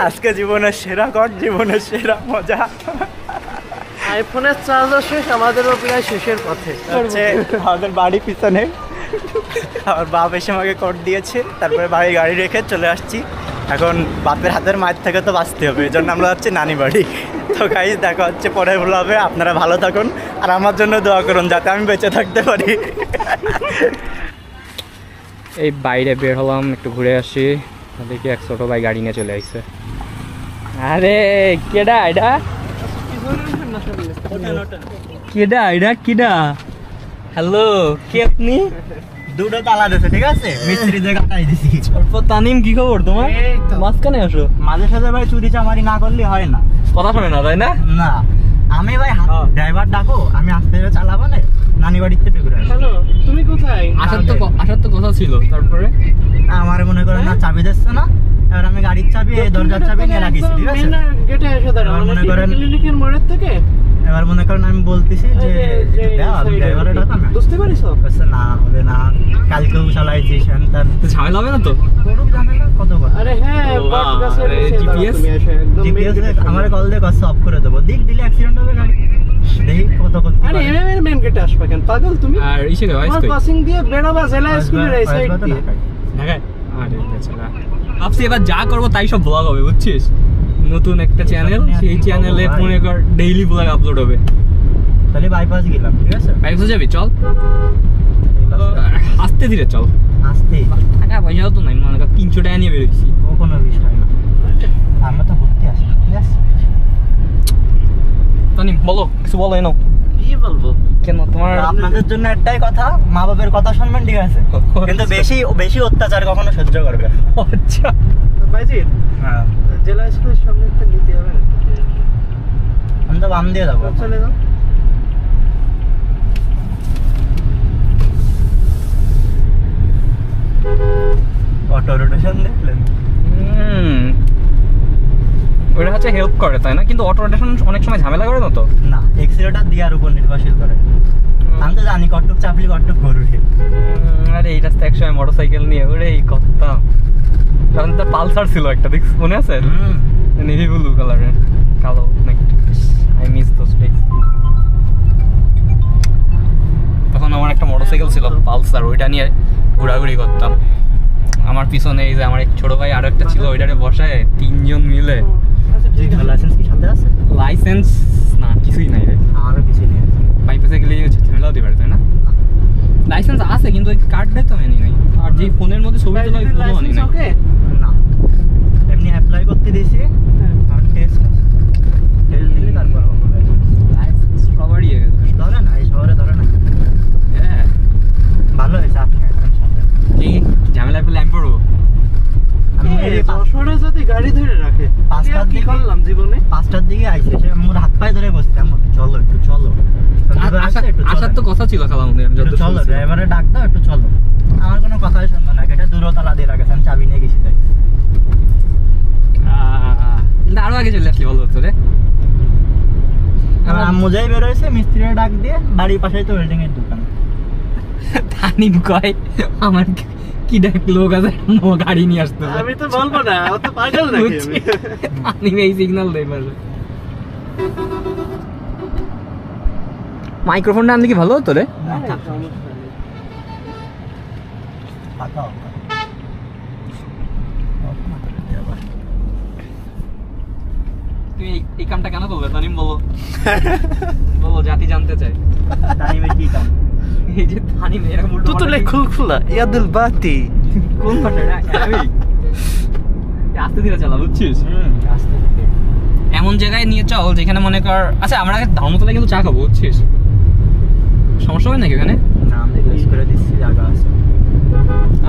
আজকে জীবনের সেরা কট, জীবনের সেরা মজা। আইফোনের চার্জার শেষ, আমাদেরও প্রায় শেষের পথে। হচ্ছে আমাদের বাড়ি পিছনে আমার বাপ এসে আমাকে কট দিয়েছে, তারপরে বাড়ি গাড়ি রেখে চলে আসছি। এখন বাপের হাতের মায়ের থেকে তো বাঁচতে হবে, এই জন্য আমরা যাচ্ছি নানি বাড়ি। তো গাইস দেখা হচ্ছে পরে হবে। আপনারা ভালো থাকুন আর আমার জন্য দোয়া করুন যাতে আমি বেঁচে থাকতে পারি। এই বাইরে বের হলাম একটু ঘুরে আসি, দেখি এক ছোট ভাই গাড়ি নিয়ে চলে আসছে। আরে কেডা এটা, কেডা এটা, কিডা? হ্যালো, কে আপনি? দুটো তালা দিয়েছে, ঠিক আছে, মিস্ত্রি দিয়ে কাটাই দিছি। তানিম কি খবর তোমার? মাঝখানে আসো। মাঝে সাঝে ভাই চুরি চামারি না করলে হয় না, কথা শোনে না তাই না? না আমি ভাই ড্রাইভার ডাকো, আমি আস্তে চালাবো না, নানি বাড়ির থেকে ঘুরে আসবো। হ্যালো, তুমি কোথায়? আসার তো কথা ছিল, তারপরে আমার মনে করেন না চাবি দিচ্ছে না, এবার আমি গাড়ির চাবি দরজার চাবি নিয়ে রাখিছি, ঠিক আছে। গেটে এসে দাঁড়াও, মনে করেন ক্লিনিকের মোড়ের থেকে। এবার মনে করেন আমি বলতেছি যে ড্রাইভারের ডাক, আমি বুঝতে পারিস না হবে না, কালকেও চালাইছি সেন্টার, ঝামেলা হবে না তো? করুক ঝামেলা, কত করে। আরে হ্যাঁ, বট গাছের জিপিএস জিপিএস আমার কল দিয়ে কষ্ট অফ করে দেবো, দিক দিলে অ্যাক্সিডেন্ট হবে গাড়ি, দেখি কত করতে। আরে এমএম মেন গেটে আসবে কেন পাগল তুমি? আর ইসে গাইস কই পাসিং দিয়ে বেরোবা জেলা স্কুলের এই সাইড দিয়ে ঢাকায়। আরে বেচারা, ভাবছি এবার যা করবো তাই সব ব্লগ হবে, বুঝছিস? নতুন একটা চ্যানেল, সেই চ্যানেলে মনে কর ডেইলি ব্লগ আপলোড হবে। তাহলে বাইপাস গেলাম, ঠিক আছে? বাইপাসে যাবি? চল আস্তে ধীরে চল, আস্তে। টাকা পয়সাও তো নাই, মনে কর 300 টাকা নিয়ে বেরোচ্ছি। ও কোনো বিষয় না, আমরা তো ঘুরতে আসি, ঠিক আছে? তানিম বলো, কিছু বলো। এনো কি বলবো? কেন তোমার? আপনাদের জন্য একটাই কথা, মা বাবার কথা শুনবেন, ঠিক আছে, কিন্তু বেশি অত্যাচার কখনো সহ্য করবে। আচ্ছা বাইজিৎ, হ্যাঁ, জেলা স্কুলের সামনে একটা নিতে হবে না? আমি তো বাম দিয়ে যাবো। চলে যাও। অটো রোটেশন দেখলেন? ওটা হচ্ছে হেল্প করে তাই না, কিন্তু অটো রোটেশন অনেক সময় ঝামেলা করে না তো? না, এক্সিলেটর দেওয়ার উপর নির্ভরশীল করে। আমি তো জানি কটুক চাপলি কটুক ঘুরবে। আরে এই রাস্তা একসময় মোটরসাইকেল নিয়ে ওরে এই করতাম, তখন তো পালসার ছিল একটা, দেখ মনে আছে? নেভি ব্লু কালারের, কালো আই মিস দোজ ডেজ। তখন আমার একটা মোটরসাইকেল ছিল পালসার, ওইটা নিয়ে ঘোরাঘুরি করতাম। আমার পিছনে এই যে আমার এক ছোট ভাই আরো একটা ছিল, ওইটারে বসায় 3 জন মিলে। লাইসেন্স কি সাথে আছে? লাইসেন্স না, কিছুই নাই রে, আমারও কিছু নেই। বাইপাসে গেলে ঝামেলা হতে পারে তাই না? লাইসেন্স আছে কিন্তু ওই কার্ডটাই তো আনি নাই, আর যেই ফোনের মধ্যে ছবি তোলা ওই ফোনও আনি নাই। না, এমনি অ্যাপ্লাই করতে দিয়েছি, আর টেস্ট দিলে তারপর লাইসেন্স সবারই হয়ে গেছে। ধরে না, এই শহরে ধরে না। হ্যাঁ ভালো হয়েছে আপনি একজন সাথে। কি ঝামেলা পেলে আমি পড়বো? আমি যশোরে যদি গাড়ি ধরে রাখে, পাঁচটার কি দিকে করলাম জীবনে? 5টার দিকে আইছে, সে আমার হাত পায়ে ধরে বসছে, আমার চলো একটু চলো। আসার তো কথা ছিল খালাম, চলো ড্রাইভারে ডাক দাও, একটু চলো। আমার কোনো কথাই শুনতো না, এটা দূরতালা দিয়ে রাখেছে, আমি চাবি নিয়ে গেছি তাই। আরো আগে চলে আসলি বলো তো রে। আম্মু যাই বেরোয়েছে, মিস্ত্রিরা ডাক দিয়ে, বাড়ির পাশেই তো ওয়েল্ডিং এর দোকান। তানিম কয় আমার কি ডাক লোক আছে, গাড়ি নিয়ে আসতে হবে। আমি তো বলবো না, ও তো পাগল নাকি? আমি এই সিগন্যাল দেই পারবে। মাইক্রোফোনটা আনলে কি ভালো হতো রে? তুমি এই কামটা কেন করবে তানিম, বলো বলো, জাতি জানতে চাই। তানিমের কি কাম? এই যে তানিম এরকম উল্টো তুতুলে খুলখুলা ইয়াদুল বাতি কোন পাটাটা? আমি আস্তে ধীরে চালা, বুঝছিস? আস্তে এমন জায়গায় নিয়ে চল যেখানে মনে কর, আচ্ছা আমরা আগে ধর্মতলায় কিন্তু চা খাবো, বুঝছিস? সমস্যা হয় নাকি ওখানে? না, আমি লিস্ট করে দিচ্ছি, জায়গা আছে।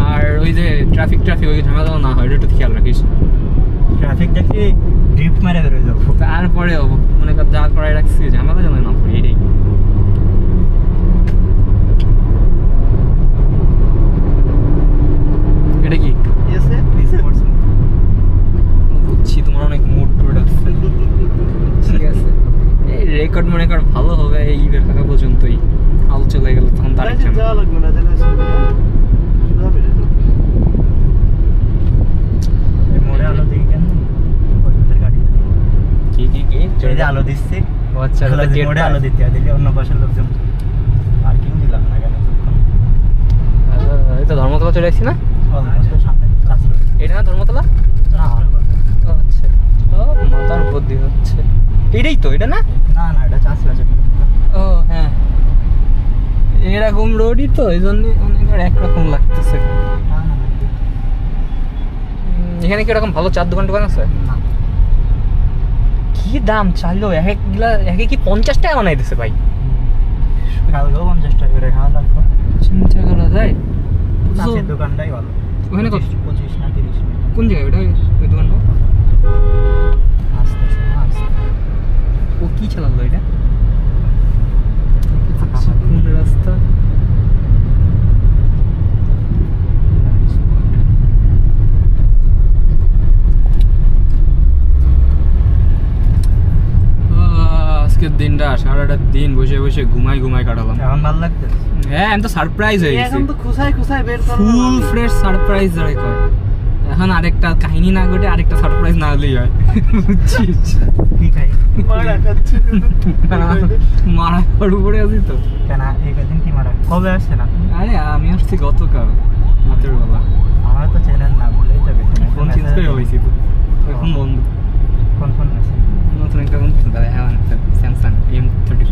আর ওই যে ট্রাফিক ওই ঝামেলা না হয়, একটু খেয়াল রাখিস। ট্রাফিক দেখি ড্রিফট মেরে বেরোয় যাবো। তারপরেও মনে কর যা করাই রাখছি, ঝামেলা যেন না পড়ি, এটাই। এটা কি বুঝছি, তোমার অনেক মুড টুড আসছে, ঠিক আছে। এই রেকর্ড মনে কর ভালো হবে এই ঈদের টাকা পর্যন্তই, আল চলে গেলে তখন তার যাওয়া লাগবে না, মোড়ে আলো দিকে কেন যে আলো দিচ্ছি, ও আচ্ছা, আলো তাহলে দিয়ে টের মোড়ে পায়। আলো দিতে হয়, দিলে অন্য পাশের লোকজন পার্কিং দিলাম না কেন তখন এই তো ধর্মতলা চলে আসছি না? অলমোস্ট সামনে আসলো। এটা না ধর্মতলা? না ও আচ্ছা, ও মাথার উপর দিয়ে হচ্ছে, এটাই তো, এটা না? না না, এটা চাষলা চলে। ও হ্যাঁ, এরকম রোডই তো, এই জন্য অনেক একরকম লাগতেছে। না না এখানে কি এরকম ভালো চার দোকান আছে? না, কি দাম চাইলো এক এক গিলা, একে কি 50 টাকা বানাই দিছে ভাই? কালকেও 50 টাকা করে খাওয়া লাগবে। চিন্তা করা যায়। চাষের দোকানটাই ভালো। ওখানে কত? 25 না 30 না। কোন জায়গায় ওটা, ওই দোকানটা? আস্তে শোনো আস্তে। ও কি চালালো এটা? কোন রাস্তা? আজকের দিনটা সারাটা দিন বসে বসে ঘুমাই কাটালাম। এখন ভালো লাগতেছে। হ্যাঁ, আমি তো সারপ্রাইজ হয়ে গেছি, এখন তো খুসাই খুসাই বের করবো ফুল ফ্রেশ সারপ্রাইজ যারা কয়। এখন আরেকটা কাহিনী না ঘটে আরেকটা সারপ্রাইজ না হলেই হয়, বুঝছিস? কি খাই? মারা খাচ্ছে। মারা উপরে আছি তো। কেন এই কদিন কি মারা? কবে আসছে না? আরে আমি আসছি গতকাল রাতের বেলা, আমার তো চ্যানেল না বললেই তো বেশি না। ফোন চেঞ্জ করে বলেছি তো, এখন বন্ধ। কোন ফোন আছে? নতুন একটা ফোন কিনতে হবে, হ্যাঁ একটা স্যামসাং M35,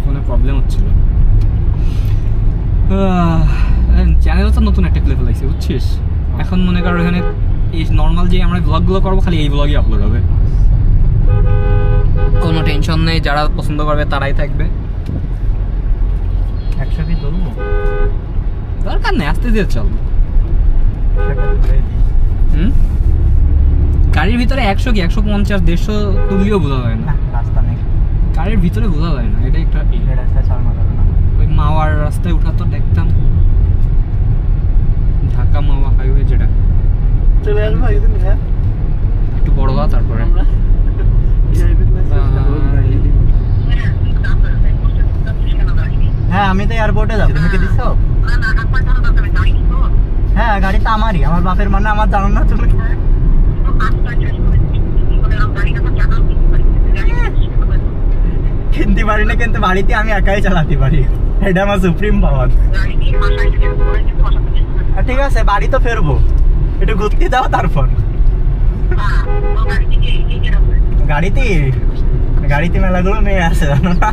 ফোনে প্রবলেম হচ্ছিল। চ্যানেলও তো নতুন একটা খুলে ফেলাইছে, বুঝছিস? এখন মনে করো এখানে এই নর্মাল যে আমরা ব্লগগুলো করবো খালি এই ব্লগই আপলোড হবে, কোনো টেনশন নেই, যারা পছন্দ করবে তারাই থাকবে। 100 কি তুলবো? দরকার নেই, আস্তে দিয়ে চল। 100 টা তুলে দিই। হুম, গাড়ির ভিতরে 100 কি 150 150 তুললেও বোঝা যায় না, না রাস্তা নেই। গাড়ির ভিতরে বোঝা যায় না, এটা একটা এই রাস্তা চাল মারাবে না। ওই মাওয়ার রাস্তায় উঠা তো দেখতাম, ঢাকা মাওয়া হাইওয়ে যেটা, চলে আসবো একদিন। হ্যাঁ, একটু বড় হওয়া তারপরে। আমরা হ্যাঁ আমি তো এয়ারপোর্টে যাবো, তুমি কি দিছো? হ্যাঁ গাড়ি তো আমারই, আমার বাপের মানে, আমার জানো না তুমি? কিনতে পারি না, কিন্তু বাড়িতে আমি একাই চালাতে পারি, এটা আমার সুপ্রিম পাওয়ার। ঠিক আছে বাড়ি তো ফেরবো, একটু ঘুরতে দাও তারপর। গাড়িতে গাড়িতে মেলাগুলো মেয়ে আছে জানো না?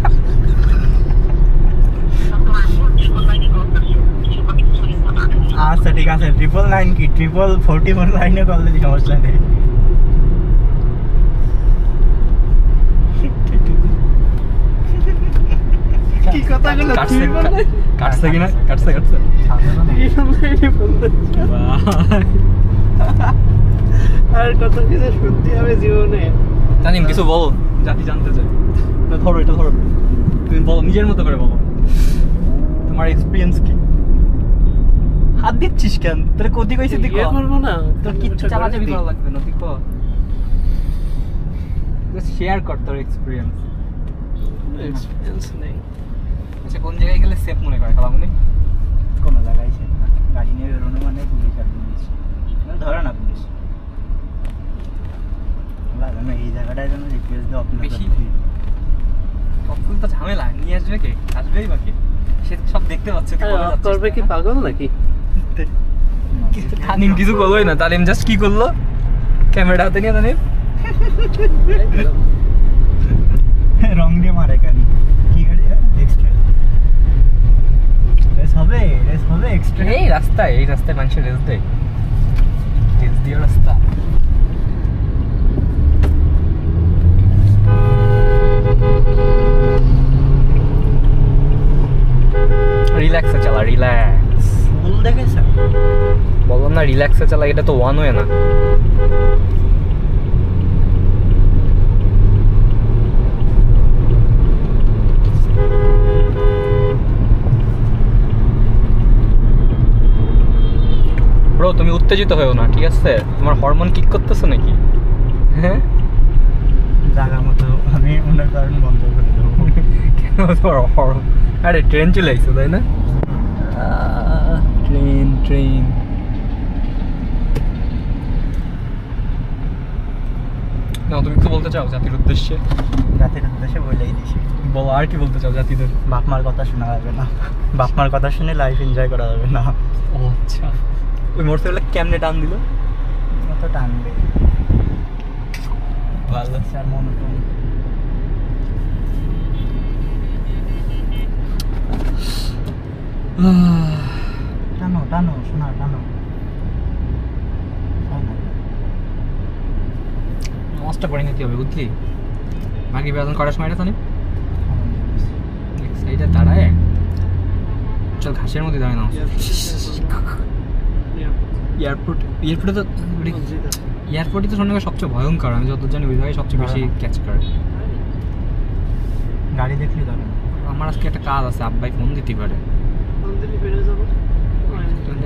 আচ্ছা ঠিক আছে, 999 কি 44 লাইনে করলে সমস্যা নেই। কি কথাগুলো কাটছে তুই বলে? কাটছে কিনা, কাটছে আর কত কিছু শুনতে হবে জীবনে। তানিম কিছু বলো, জাতি জানতে চাই। ধরো এটা ধরো, তুমি বলো নিজের মতো করে বলো, তোমার এক্সপিরিয়েন্স কি? হাত দিচ্ছিস কেন? তোর কোথায় কইছিস তুই? ইয়ে করবো না তোর কিচ্ছু চালাচালি করা লাগবে না, তুই কর, শেয়ার কর তোর এক্সপিরিয়েন্স। এক্সপিরিয়েন্স নেই। আচ্ছা কোন জায়গায় গেলে সেফ মনে করে খালামুনি? কোনো জায়গায় সে না, গাড়ি নিয়ে বেরোনো মানে পুলিশ আর পুলিশ, ধরে না পুলিশ। না এই জায়গাটায় যেন রিকোয়েস্ট দাও আপনার বেশি তখন তো ঝামেলা, নিয়ে আসবে কে? আসবেই বাকি, সে সব দেখতে পাচ্ছে। করবে কি পাগল নাকি? তানিম কিছু করলোই না, তানিম জাস্ট কি করলো, ক্যামেরা হাতে নিয়ে তানিম রং দিয়ে মারে কেন? কি গাড়ি? এক্সট্রা রেস হবে এক্সট্রা। এই রাস্তায় মানুষের রেস দেয়, রেস দিয়ে রাস্তা। রিল্যাক্সে চালা, রিল্যাক্স। ফুল দেখেছেন? বললাম না রিল্যাক্সে চালা, এটা তো ওয়ান ওয়ে না। ব্রো তুমি উত্তেজিত হয়েও না, ঠিক আছে? তোমার হরমোন কিক করতেছে নাকি? হ্যাঁ, জায়গা মতো আমি মনে করেন বন্ধ করে দেবো। কেন তোমার হরমোন? আরে ট্রেন চলে আইছো তাই না? ট্রেন না তুমি কি বলতে চাও জাতির উদ্দেশ্যে? জাতির উদ্দেশ্যে বলেই দিছি। বলো আর কি বলতে চাও জাতিদের? বাপ মার কথা শোনা যাবে না, বাপ মার কথা শুনে লাইফ এনজয় করা যাবে না। ও আচ্ছা, ওই মোটরসাইকেলটা কেমনে টান দিল? মত টানবে ভালো। Sir monotone. টানো টানো শোনা টানো। নষ্ট করে নিতে হবে বুঝলি? বাকি বেতন করার সময় জানি সাইডে দাঁড়ায়, চল ঘাসের মধ্যে দাঁড়ায় না। এয়ারপোর্টে তো এয়ারপোর্টই তো সঙ্গে সবচেয়ে ভয়ঙ্কর, আমি যত জানি ওই জায়গায় সবচেয়ে বেশি ক্যাচ করে। গাড়ি দেখলি ধরে আমার আজকে একটা কাজ আছে, আব্বাই ফোন দিতে পারে।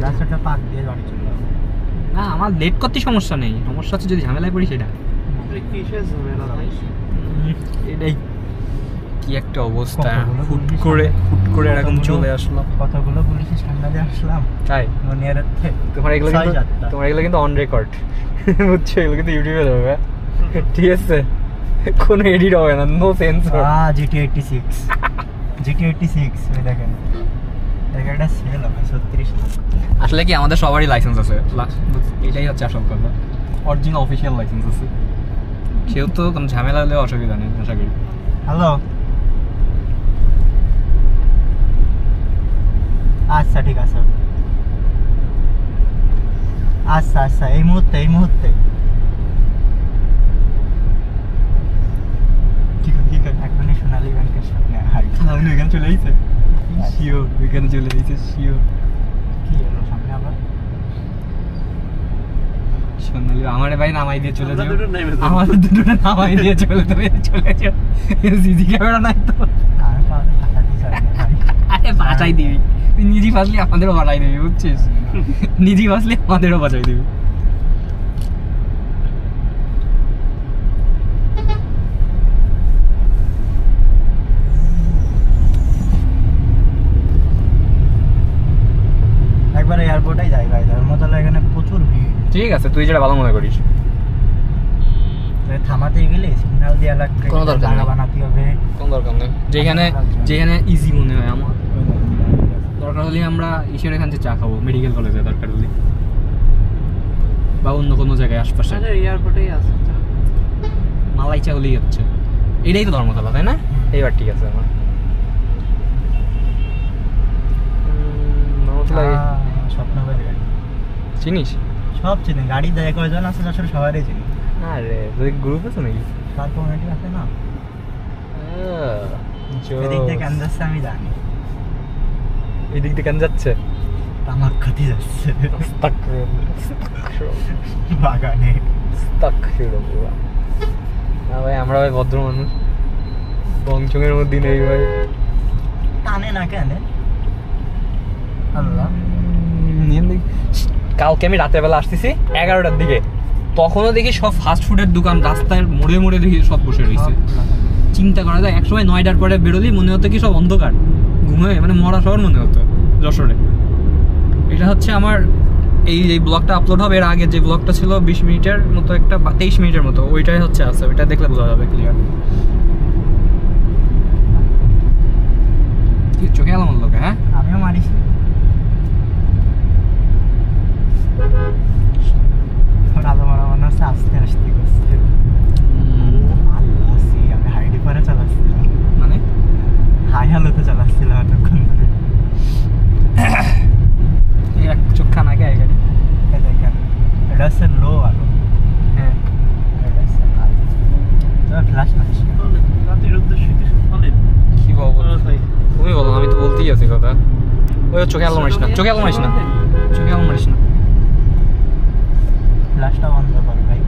রাস্তাটা পাক দিয়ে গাড়ি চলে যাবে। না আমার লেট করতে সমস্যা নেই, সমস্যা হচ্ছে যদি ঝামেলায় পড়ি সেটা। এটাই কি একটা অবস্থা, হুট করে এরকম চলে আসলো। কতগুলো পুলিশের সামনে আসলাম তাই মনিয়ারতে। তোমার এগুলো কিন্তু অন রেকর্ড, বুঝছো? এগুলো কিন্তু ইউটিউবে দেবে, ঠিক আছে? কোনো এডিট হবে না, নো সেন্সর। GT 86 ওই দেখেন একটা সেল হবে 36 লাখ। আসলে কি আমাদের সবারই লাইসেন্স আছে, এটাই হচ্ছে আসল কথা, অরিজিনাল অফিসিয়াল লাইসেন্স আছে। কেউ তো কোনো ঝামেলা হলে অসুবিধা নেই আশা করি। হ্যালো, আচ্ছা ঠিক আছে, আচ্ছা এই মুহূর্তে এখনই সোনালী ব্যাংকের সামনে উনি এখানে চলে আসছে, শিওর ওইখানে চলে আসছে, শিওর। কি হলো সামনে আবার? সোনালী আমার ভাই নামাই দিয়ে চলে যাও, আমাদের দুটোটা নামাই দিয়ে চলে যাও। সিসি ক্যামেরা নাই তো, আরে বাঁচাই দিবি তুই, নিজে ফাঁসলি আমাদেরও বাঁচাই দিবি, বুঝছিস? নিজে ফাঁসলি আমাদেরও বাঁচাই দিবি। একবার এয়ারপোর্টেই যাই ভাই, ধর্মতলা এখানে প্রচুর ভিড়। ঠিক আছে, তুই যেটা ভালো মনে করিস। থামাতে গেলে সিগন্যাল দেওয়া লাগবে, কোনো দরকার নেই, বানাতে হবে, কোনো দরকার নেই। যেখানে ইজি মনে হয় আমার, দরকার হলে আমরা ঈশ্বর এখান থেকে চা খাবো, মেডিকেল কলেজে দরকার হলে, বা অন্য কোনো জায়গায় আশপাশে। এয়ারপোর্টেই আছে মালাই চা হলেই হচ্ছে, এটাই তো ধর্মতলা, তাই না? এইবার ঠিক আছে আমার স্বপ্নবাড়ি গাড়ি চিনিস? সব চিনি, গাড়ি দেয় কয়জন আছে আসলে সবারই চিনি। আরে তোদের গ্রুপ আছে নাকি? তার কমিউনিটি আছে না, এদিক থেকে কেন যাচ্ছে আমি জানি। এই দিক দিয়ে কেন যাচ্ছে? তামাক খাতে যাচ্ছে বাগানে। না ভাই, আমরা ভাই ভদ্র মানুষ, বংশঙের মধ্যে নেই ভাই। টানে না কেন আল্লাহ? কালকে আমি রাতের বেলা আসতেছি 11টার দিকে, তখনও দেখি সব ফাস্ট ফুডের দোকান রাস্তায় মোড়ে দেখি সব বসে রয়েছে। চিন্তা করা যায়, একসময় 9টার পরে বেরোলি মনে হতো কি সব অন্ধকার, ঘুমে মানে মরা শহর মনে হতো যশোরে। এটা হচ্ছে আমার এই ব্লগটা আপলোড হবে, এর আগে যে ব্লগটা ছিল 20 মিনিটের মতো, একটা 23 মিনিটের মতো, ওইটাই হচ্ছে আছে, ওইটা দেখলে বোঝা যাবে ক্লিয়ার। চোখে আলাম লোকে, হ্যাঁ আমিও মারিছি। রাজা মারা মনে হচ্ছে আস্তে আস্তে করছে। আমি হাইডি পরে চালাচ্ছিলাম, মানে হাই হালতে চালাচ্ছিলাম এতক্ষণ ধরে। এক চোখা নাকি আগে গাড়ি, দেখেন এটা হচ্ছে লো আলো, হ্যাঁ এটা হচ্ছে ফ্ল্যাশ মারিস। রাতের উদ্দেশ্যে কি বলবো তুমি বলো, আমি তো বলতেই আছি কথা। ওই চোখে আলো মারিস না, চোখে আলো মারিস না, চোখে আলো মারিস না, ফ্ল্যাশটা বন্ধ কর ভাই।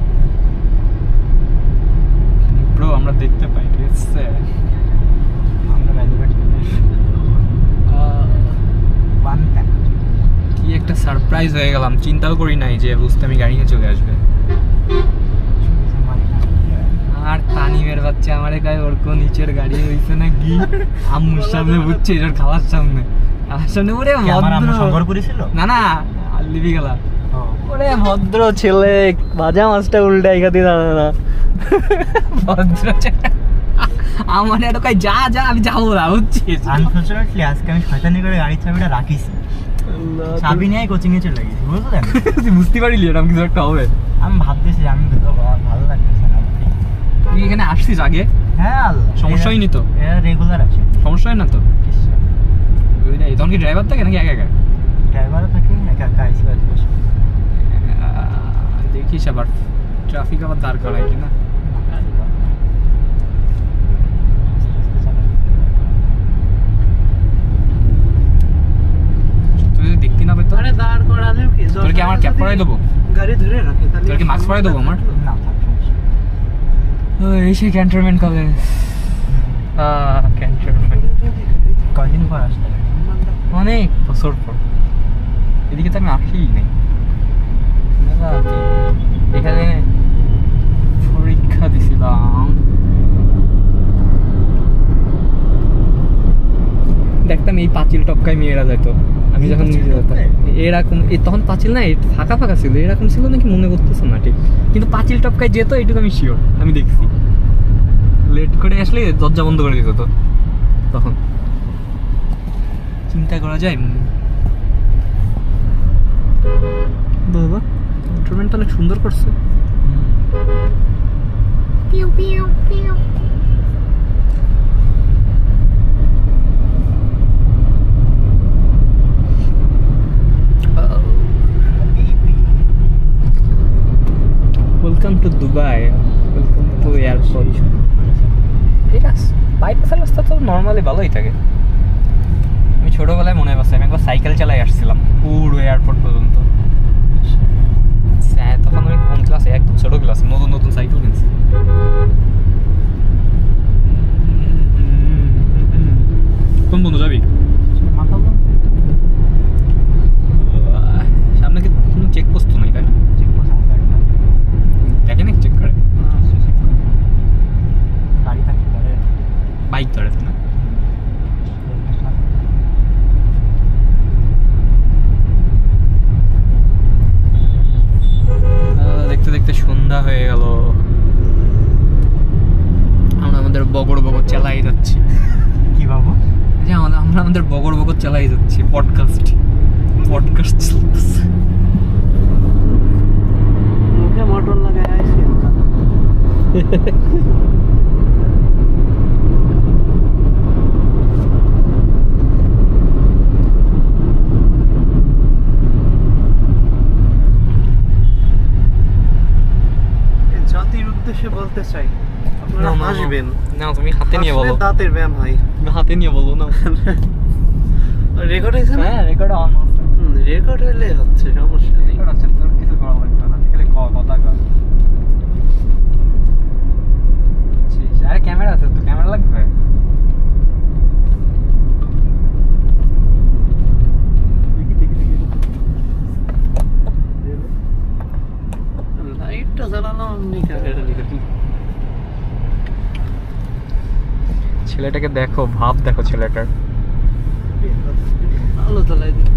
ব্রো আমরা দেখতে পাই, ঠিক আছে? আমরা ভ্যালুরেট কি একটা সারপ্রাইজ হয়ে গেলাম, চিন্তাও করি নাই যে বুঝতে আমি গাড়ি নিয়ে চলে আসবে। আর তানিমের বাচ্চা আমার গায়ে ওর কোন নিচের গাড়ি হইছে নাকি আম্মুর সামনে, বুঝছিস? ওর খাওয়ার সামনে, আমার সামনে। ওরে ভদ্র, না লিবি গেলা, ওরে ভদ্র ছেলে, ভাজা মাছটা উল্টা এখানে দাঁড়ায় না, আমার এত কাই যা যা আমি যাবো না বুঝছিস। আনফরচুনেটলি আজকে আমি শয়তানি করে গাড়ির চাবিটা রাখিছি, চাবি নিয়ে কোচিং এ চলে গেছি, বুঝলেন? তুই বুঝতে পারিলি এরকম কিছু একটা হবে? আমি ভাবতেছি আমি ভালো লাগতেছে না। তুই এখানে আসছিস আগে? হ্যাঁ আল্লাহ, সমস্যা হয়নি তো? এরা রেগুলার আসে, সমস্যা হয় না তো? তখন কি ড্রাইভার থাকে নাকি একা একা? ড্রাইভারও থাকে একা একা আইসি বাড়ি বসে। দেখিস আবার ট্রাফিক আবার দাঁড় করাই কিনা। তুই যদি দেখতে না পেতো আরে দাঁড় করালেও কি, তোর কি আমার ক্যাপ পরাই দেবো? গাড়ি ধরে রাখে তাহলে তোর কি মাস্ক পরাই দেবো আমার? না থাক, সমস্যা নেই। এই সেই ক্যান্টনমেন্ট কলেজ। ক্যান্টনমেন্ট কয়দিন পর আসলে? অনেক বছর পর। এদিকে তো আমি আসিই নাই। এখানে পরীক্ষা দিছিলাম, দেখতাম এই পাঁচিল টপকায় মেয়েরা যেত। আমি যখন নিজে যেতাম এরকম, তখন পাঁচিল না ফাঁকা ফাঁকা ছিল, এরকম ছিল নাকি মনে করতেছে না ঠিক, কিন্তু পাঁচিল টপকায় যেত এইটুকু আমি শিওর। আমি দেখছি লেট করে আসলে দরজা বন্ধ করে দিত তো, তখন চিন্তা করা যায়। বাবা ইন্স্ট্রুমেন্টটা অনেক সুন্দর করছে। পিউ পিউ পিউ। Welcome to Dubai, welcome to airport. ঠিক আছে, বাইপাসের রাস্তা তো নর্মালি ভালোই থাকে। আমি ছোটবেলায় মনে আছে আমি একবার সাইকেল চালাই আসছিলাম পুরো এয়ারপোর্ট পর্যন্ত। তখন আমি কোন ক্লাসে, একদম ছোট ক্লাসে, নতুন নতুন সাইকেল কিনছি। কোন বন্ধু যাবি? সামনে কি কোনো চেকপোস্ট তো নাই, তাই না? দেখে নাকি চেক করে? গাড়ি থাকতে পারে, বাইক ধরে তো না? দেখতে দেখতে সন্ধ্যা হয়ে গেল, আমরা আমাদের বগড় বগড় চালাই যাচ্ছি। কি বাবু? যে আমরা আমাদের বগড় বগড় চালাই যাচ্ছি। পডকাস্ট চলতেছে। মুখে মোটর লাগাই আইছি আমরা। জাতির উদ্দেশ্যে বলতে চাই, আপনারা হাসবেন না, তুমি হাতে নিয়ে বলো। হাসলে দাঁতের ব্যায়াম হয়। তুমি হাতে নিয়ে বলো না। রেকর্ড হয়েছে না? হ্যাঁ, রেকর্ড অন আছে। রেকর্ড হলে হচ্ছে, সমস্যা নেই। রেকর্ড আছে, তোর কিছু করা লাগবে না, খালি কথা কর। আরে ক্যামেরা আছে তো, ক্যামেরা লাগবে। লাইটটা জ্বালানো অমনি ক্যামেরা দিকে। ছেলেটাকে দেখো, ভাব দেখো ছেলেটার। আলো জ্বালাই দিই।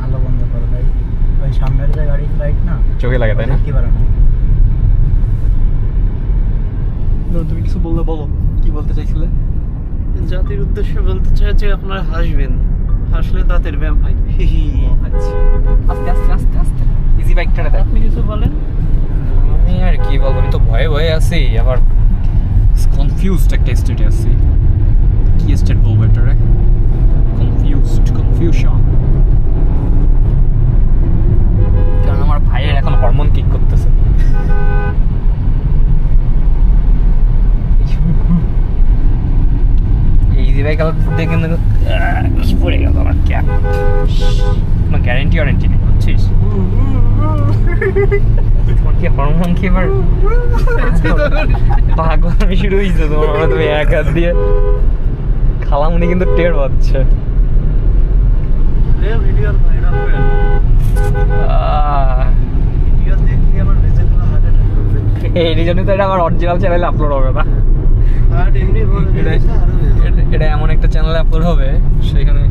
আলো বন্ধ করো ভাই, ওই সামনের যে গাড়ির লাইট না চোখে লাগে, তাই না? কি পারে না। তুমি কিছু বললে বলো, কি বলতে চাইছিলে? জাতির উদ্দেশ্যে বলতে চাই যে আপনারা হাসবেন, হাসলে দাঁতের ব্যায়াম হয়। আচ্ছা, আস্তে আস্তে আস্তে আস্তে ইজি বাইকটা দেখ। আপনি কিছু বলেন। আমি আর কি বলবো, আমি তো ভয়ে ভয়ে আছি, আবার কনফিউজড একটা স্টেটে আছি। কি স্টেট বলবো এটারে? কনফিউশন। কারণ আমার ভাইয়ের এখন হরমোন কিক করতেছে। ইজি বাইক দেখে কিন্তু কি পড়ে গেল আমার ক্যাপ। কোনো গ্যারেন্টি ওয়ারেন্টি নেই, বুঝছিস? তোমার কি হরমোন কি এবার পাগলামি শুরু হয়েছে তোমার? তুমি এক হাত দিয়ে খালামুনি কিন্তু টের পাচ্ছে। ভিডিও ভাইরাল করেন, ভিডিও দেখলে আমার রেজাল্টগুলো হাতে থাকবে। এই জন্য তো এটা আমার অরিজিনাল চ্যানেলে আপলোড হবে না। আর এমনি বলে এটা এমন একটা চ্যানেলে আপলোড হবে, সেখানে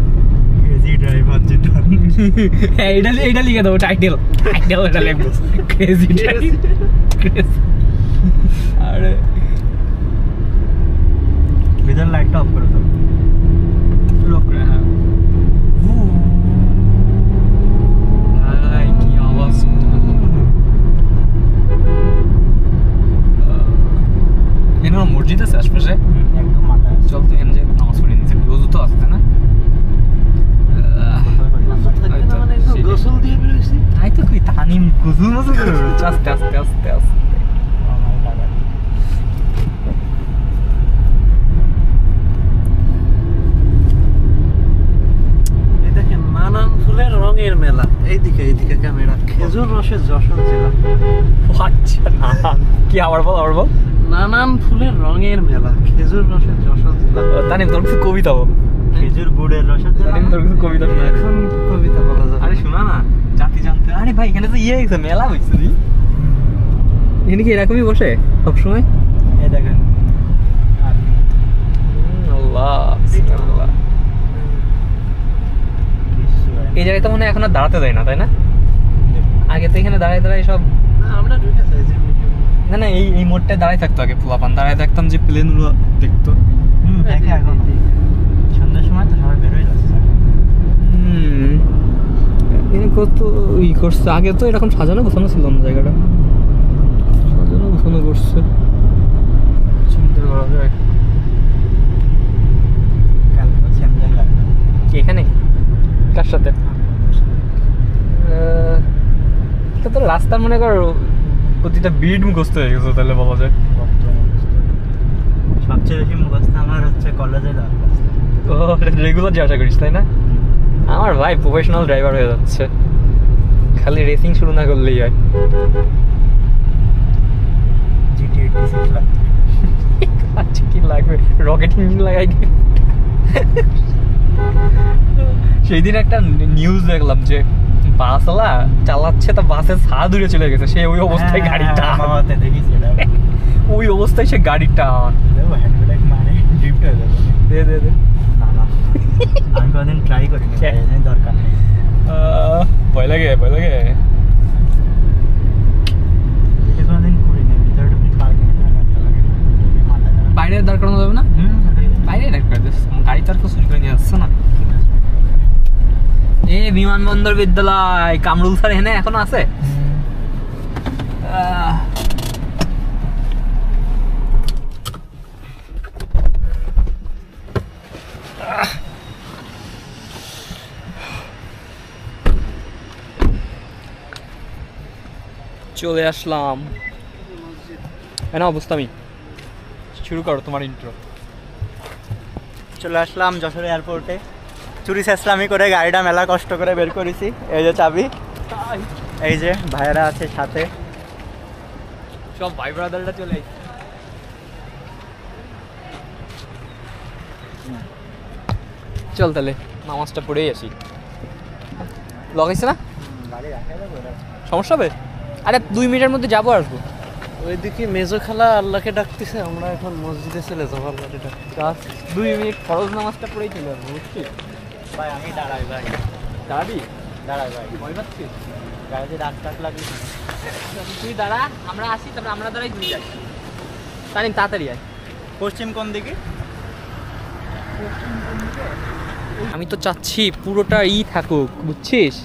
ক্রেজি ড্রাইভার যেটা হ্যাঁ এটা লিখে দেবো টাইটেল এটা লিখবো ক্রেজি আরে ভিতর লাইটটা অফ করে দাও লোক হ্যাঁ ভাই কি আওয়াজ এখানে মসজিদ আছে আশপাশে একদম মাথায় চল তো এখানে যে নামাজ পড়ে নিতে রোজু তো আছে তাই না গোসল দিয়ে বেরোছি। তাই তো কই তানিম গুজু মজু করে আস্তে আস্তে আস্তে আস্তে এই দেখেন নানান ফুলের রঙের মেলা। এইদিকে ক্যামেরা। খেজুর রসের যশোর জেলা। আচ্ছা না কি আবার বল নানান ফুলের রঙের মেলা, খেজুর রসের যশোর জেলা। তানিম তোর কিছু কবিতা বল খেজুর গুড়ের রসের তানিম তোর কিছু কবিতা শোনা এখন কবিতা বলা যাবে। আরে শোনা না জাতি জানতে আরে ভাই এখানে তো ইয়ে হয়েছে মেলা হয়েছে রে এখানে কি এরকমই বসে সবসময় এই দেখেন আল্লাহ আল্লাহ এই জায়গায় তো মনে হয় এখন আর দাঁড়াতে দেয় না তাই না আগে তো এখানে দাঁড়ায় দাঁড়ায় সব না, আমরা ঢুকে যাই যে না না এই মোড়টায় দাঁড়ায় থাকতো আগে পোলাপান দাঁড়ায় দেখতাম যে প্লেনগুলো দেখতো দেখে এখন সন্ধ্যার সময় তো সবাই বেরোয় যাচ্ছে এখানে কত ই করছে আগে তো এরকম সাজানো গোছানো ছিল না জায়গাটা সাজানো গোছানো করছে চিন্তা করা যায় কালকে সেমজান লাগবে কি এখানে কার সাথে এটা তো রাস্তার মনে কর প্রতিটা বিট মুখস্থ হয়ে গেছে তাহলে বলা যায় সবচেয়ে বেশি মুখস্থ আমার হচ্ছে কলেজে যাওয়ার ও রেগুলার যে আশা করিস তাই না আমার ভাই প্রফেশনাল ড্রাইভার হয়ে যাচ্ছে খালি রেসিং শুরু না করলেই হয় জিটি 86 লাগবে আচ্ছা কি লাগবে রকেট ইঞ্জিন লাগাই সেই দিন একটা নিউজ দেখলাম যে বাসওয়ালা চালাচ্ছে তা বাসের ছাদ উড়ে চলে গেছে সে ওই অবস্থায় গাড়িটা মামাতে দেখিস এটা ওই অবস্থায় সে গাড়িটা দেখো হ্যান্ড ব্রেক মারে ড্রিফট হয়ে যাবে দে না না আমি কোনদিন ট্রাই করিনি ভাই দরকার নেই ভয় লাগে এটা কোনদিন করিনি ভিতরে ঢুকে পার্কিং এ টাকা লাগে মাথা বাইরে দাঁড় করানো যাবে না বাইরে দাঁড় করে দিস গাড়ি তো আর কেউ চুরি করে নিয়ে আসছে না এ বিমানবন্দর বিদ্যালয় কামরুল স্যার এখানে এখনো আছে চলে আসলাম না অবস্থা আমি শুরু করো তোমার ইন্ট্রো চলে আসলাম যশোর এয়ারপোর্টে চুরি শেষলামি করে গাড়িটা মেলা কষ্ট করে বের করেছি এই যে চাবি এই যে ভাইয়েরা আছে সাথে সব ভাই ব্রাদাররা চলে চল তাহলে নামাজটা পড়েই আসি লাগাইছে না সমস্যা হবে আরে 2 মিনিটের মধ্যে যাবো আসবো ওইদিকে মেজো খালা আল্লাহকে ডাকতেছে, আমরা এখন মসজিদে চলে যাবো আল্লাহকে ডাকতে। 2 মিনিট ফরজ নামাজটা পড়েই চলে আসবো বুঝছিস ভাই আমি দাঁড়াই ভাই দাঁড়াবি দাঁড়াই ভাই ভয় পাচ্ছিস গাড়িতে ডাক টাক লাগবে তুই দাঁড়া আমরা আসি তারপরে আমরা দাঁড়াই তুই যাই তাই তাড়াতাড়ি আয় পশ্চিম কোন দিকে আমি তো চাচ্ছি পুরোটা থাকুক বুঝছিস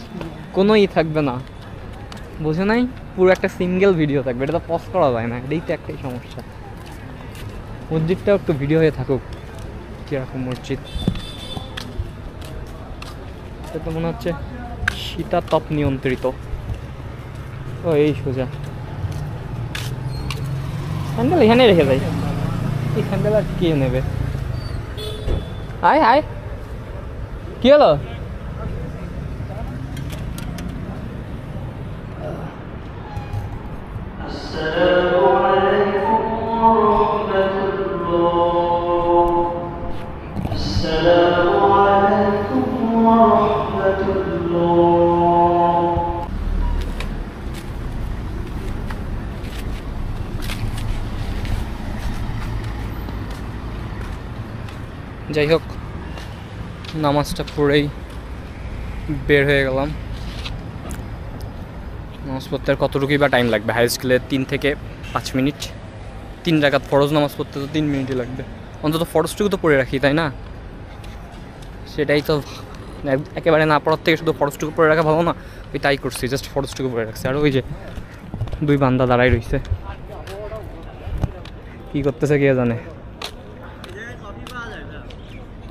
কোনো থাকবে না বোঝো নাই পুরো একটা সিঙ্গেল ভিডিও থাকবে এটা তো পজ করা যায় না এটাই তো একটাই সমস্যা মসজিদটাও একটু ভিডিও হয়ে থাকুক কীরকম মসজিদ এটা তো মনে হচ্ছে শীতাতপ নিয়ন্ত্রিত ও এই সোজা হ্যান্ডেল এখানে রেখে যাই এই হ্যান্ডেল আর কে নেবে আয় আয় কি হলো যাই হোক নামাজটা পড়েই বের হয়ে গেলাম। নামাজ পড়তে আর কতটুকুই বা টাইম লাগবে? হাই স্কুলে 3 থেকে 5 মিনিট। 3 রাকাত ফরজ নামাজ পড়তে তো 3 মিনিটই লাগবে। অন্তত ফরজটুকু তো পড়ে রাখি, তাই না? সেটাই তো, একেবারে না পড়ার থেকে শুধু ফরজটুকু পড়ে রাখা ভালো না? ওই তাই করছি, জাস্ট ফরজটুকু পড়ে রাখছি। আর ওই যে 2 বান্দা দাঁড়াই রইছে, কি করতেছে কে জানে।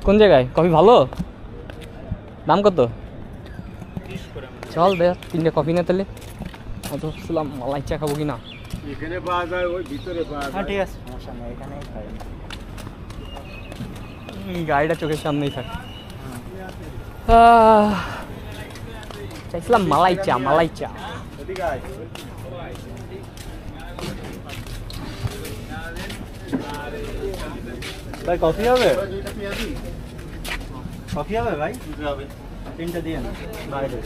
কোন জায়গায় কফি ভালো? দাম কত? চল দে 3টে কফি না তাহলে। অত ভাবছিলাম মালাই চা খাবো কি না। এখানে পাওয়া যায়, ওই ভিতরে পাওয়া হ্যাঁ ঠিক আছে, সমস্যা নেই, এখানেই খাই। গাড়িটা চোখের সামনেই থাকে। চাইছিলাম মালাই চা, মালাই চা। ভাই কফি হবে? কফি হবে ভাই? 3টা দিয়ে না বাইরে।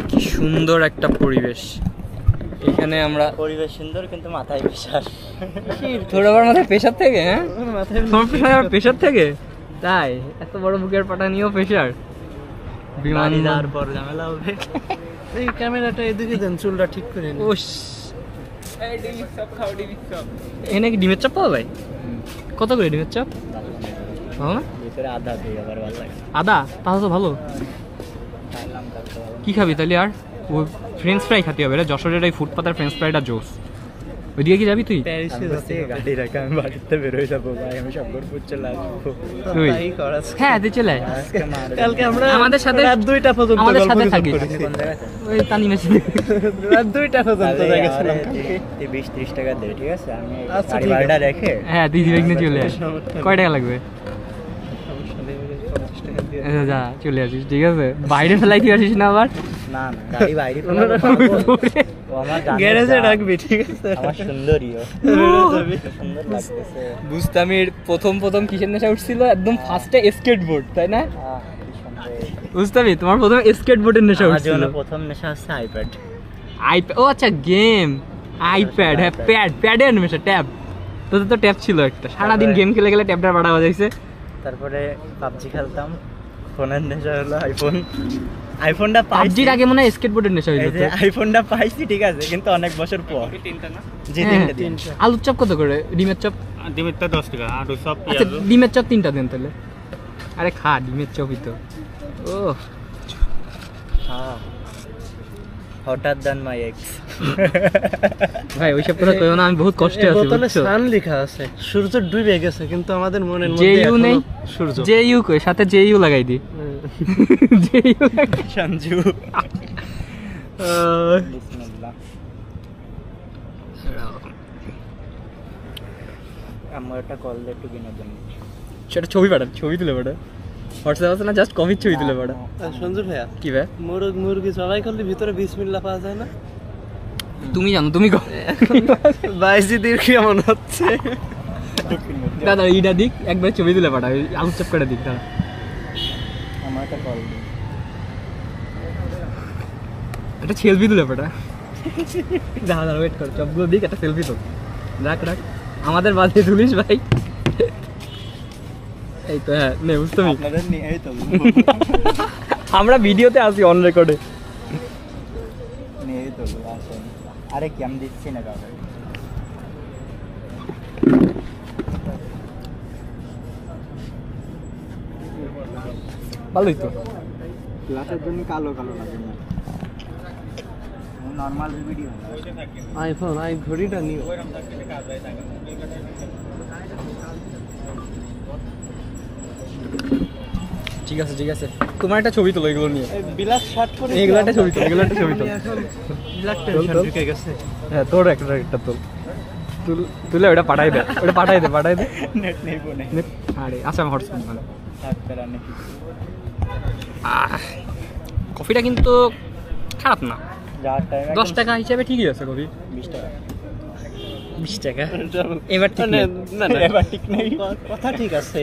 কি সুন্দর একটা পরিবেশ এখানে। আমরা পরিবেশ সুন্দর কিন্তু মাথায় প্রেশার। তোর আবার মাথায় প্রেশার থেকে? হ্যাঁ, প্রেশার থেকে? তাই এত বড় বুকের পাটা নিয়েও প্রেশার? বিমান যাওয়ার পর ঝামেলা হবে। এই ক্যামেরাটা এদিকে দেন, চুলটা ঠিক করে নিন। ওস এখানে কি ডিমের চাপ পাওয়া যায়? কত করে ডিমের চাপ? ভালো না? ভিতরে আদা দিয়ে আবার ভালো লাগে। আদা? তাহলে তো ভালো। খাইলাম তারপর কি খাবি তাহলে? আর ও ফ্রেঞ্চ ফ্রাই খাতে হবে রে, যশোরের এই ফুটপাতের ফ্রেঞ্চ ফ্রাইটা জোস। ওইদিকে কি যাবি তুই? প্যারিসে যাচ্ছে গাড়ি রেখে আমি বাড়িতে বেরোয় যাবো ভাই, আমি শঙ্করপুর চলে আসবো। তুই? তাই কর আজকে। হ্যাঁ তুই চলে আয়। কালকে আমরা আমাদের সাথে রাত 2টা পর্যন্ত আমাদের সাথে গল্প থাকিস। করেছি। কোন জায়গায়? ওই তানি মেশিন। রাত 2টা পর্যন্ত গেছিলাম। 20-30 টাকা দে, ঠিক আছে? আমি আচ্ছা, গাড়ি ঠিক ভাড়াটা আছে। রেখে হ্যাঁ তুই দিবে কিনে চলে আয়। কয় টাকা লাগবে? সমস্যা নেই, 50 টাকা দিয়ে। আচ্ছা যা চলে আসিস, ঠিক আছে? বাইরে ফেলাইতে আসিস না আবার। না না গাড়ি বাইরে ফেলাবো, পাবো। ও আমার জানে গ্যারেজে যা। রাখবি, ঠিক আছে? আমার সুন্দরীও সুন্দর লাগতেছে। বুঝতামির প্রথম কিসের নেশা উঠছিল? একদম ফার্স্টে স্কেটবোর্ড, তাই না? কি সুন্দর। বুঝতামি তোমার প্রথম স্কেটবোর্ডের নেশা আমার উঠছিল। জন্য প্রথম নেশা হচ্ছে আইপ্যাড। ও আচ্ছা গেম, আইপ্যাড। হ্যাঁ প্যাডের নেশা, ট্যাব। তোদের তো ট্যাব ছিল একটা, সারাদিন গেম খেলে গেলে ট্যাবটা বাড়া বাজাইছে। তারপরে পাবজি খেলতাম। ফোনের নেশা হলো আইফোনটা পাইছি। পাবজির আগে মনে হয় স্কেটবোর্ডের নেশা এই হইলো। যে আইফোনটা পাইছি, ঠিক আছে, কিন্তু অনেক বছর পর। জি, 3টে দিন। আলুর চপ কত করে? ডিমের চপ? ডিমেরটা 10 টাকা আর ওই সব আচ্ছা ডিমের চপ 3টা দেন তাহলে। আরে খা ডিমের চপই তো। ও হ্যাঁ, হঠাৎ দেন মাই এক্স। ভাই ওইসব কথা কইও না, আমি বহুত কষ্টে এই আছি বোতলে বুঝছো? সান লেখা আছে, সূর্য ডুবে গেছে কিন্তু আমাদের মনের যে মধ্যে ইউ এখনো নেই, সূর্য। যে ইউ কই, সাথে যে ইউ লাগাই দি। যে ইউ লাগাই। সঞ্জু। বিসমিল্লাহ। আমার একটা কল দে একটু বিনোদন। সেটা ছবি পাঠান, ছবি তুলে পাঠান। হোয়াটসঅ্যাপ আছে না, জাস্ট কমির ছবি তুলে পাঠান। সঞ্জু ভাইয়া, কি ভাই? মুরগি জবাই করলে ভিতরে বিসমিল্লাহ পাওয়া যায় না? তুমি জানো, তুমি কও। বাইজিদের কেমন হচ্ছে? দাদা এইটা দিক একবার ছবি তুলে পাঠা, আলুর চপ কাটা দিক দাদা। আমার একটা কল দে। একটা সেলফি তুলে পাঠা। দাদা ওয়েট কর, চপগুলো দিক, একটা সেলফি তো রাখ। আমাদের বাদে তুলিস ভাই। এই তো হ্যাঁ নে, বুঝতে পারি আপনাদের নিয়েই তো আমরা ভিডিওতে আছি, অন রেকর্ডে। নিয়েই তো আসেন। আরে কি আমি দিচ্ছি না কাউকে। ভালোই তো। গ্লাসের জন্য কালো কালো লাগে না, নর্মাল ভিডিও। আইফোন ঘড়িটা নিও। ঠিক আছে তোমার একটা ছবি তোলো এগুলো নিয়ে। বিলাক শার্ট পরে এগুলো একটা ছবি তোলো, এগুলো একটা ছবি তোলো। বিলাক তোল, টেনশন তোল। ঢুকে গেছে। হ্যাঁ তোর একটা তোল, তুলে ওটা পাঠাই দে, ওটা পাঠাই দে। নেট নেই ফোনে। আরে আচ্ছা আমি হটস্পট মানে থাকতে রান্না কি কফিটা কিন্তু খারাপ না। যার টাইম 10 টাকা হিসাবে ঠিকই আছে কফি। 20 টাকা। 20 টাকা এবার ঠিক মানে নেই। না এবার ঠিক নেই। কথা ঠিক আছে,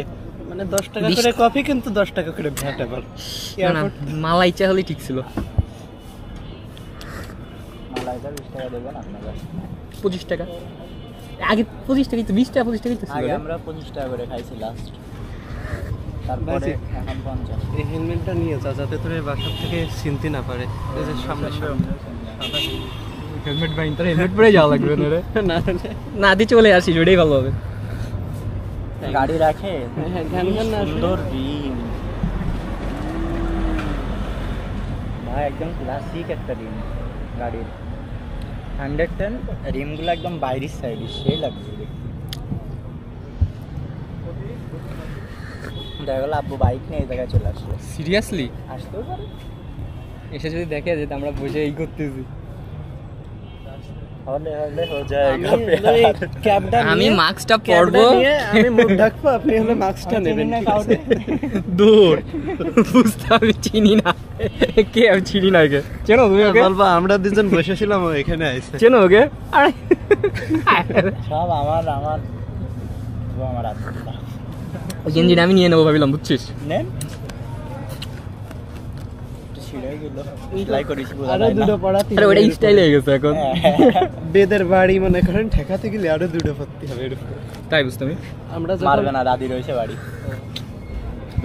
মানে 10 টাকা 20 করে কফি কিন্তু 10 টাকা করে ভ্যাট আবার। না মালাই চা হলে ঠিক ছিল। মালাইটা 20 টাকা দেবেন আপনারা। 25 টাকা আগে 25 টাকাই তো 20 টাকা 25 টাকাই তো ছিল আগে রে। আমরা 25 টাকা করে খাইছি লাস্ট, তারপরে এখন 50। এই হেলমেটটা নিয়ে যা যাতে তোর এই বাসার থেকে চিনতে না পারে। এই যে সামনে সামনে হেলমেট বাইন তোর হেলমেট পরে যাওয়া লাগবে না রে না না দি চলে আসিস ওটাই ভালো হবে গাড়ি রাখে হ্যাঁ, গান গান না আসলে। সুন্দর রিম ভাই, একদম ক্লাসিক একটা রিম গাড়ির। 110 রিমগুলো একদম বাইরের সাইডে, সেই লাগছে দেখতে। দেখা গেল আব্বু বাইক নিয়ে এই জায়গায় চলে আসলো। সিরিয়াসলি আসতেও পারে। এসে যদি দেখে যে আমরা বসে এই করতেছি হলে হলে হো যায়গা আমি হলো এই ক্যাবটা আমি নিয়ে- মাস্কটা ক্যাবটা পরবো নিয়ে আমি মুখ ঢাকবো, আপনি হলে মাস্কটা নেবেন, চিনি না ঠিক কাউকে। আছে? দূর বুঝতে আমি চিনি না কে আমি চিনি না ওকে চেনো তুমি ওকে বলবো আমরা দুজন বসেছিলাম, ও এখানে আইছে। চেনো ওকে আরে সব আমার আমার ও আমার আত্মা। ওই গেঞ্জিটা আমি নিয়ে নেবো ভাবিলাম বুঝছিস নেন একটু ছিঁড়ে গেল, সেলাই করিস পুরো আরো তাই না? দুটো পড়া, আরে ওটা স্টাইল হয়ে গেছে এখন হ্যাঁ। বেদের বাড়ি মনে করেন ঠেকাতে গেলে আরো দুটো ভর্তি হবে এরকম। তাই বুঝতে আমি আমরা যখন মারবে না, দাদি রয়েছে বাড়ি।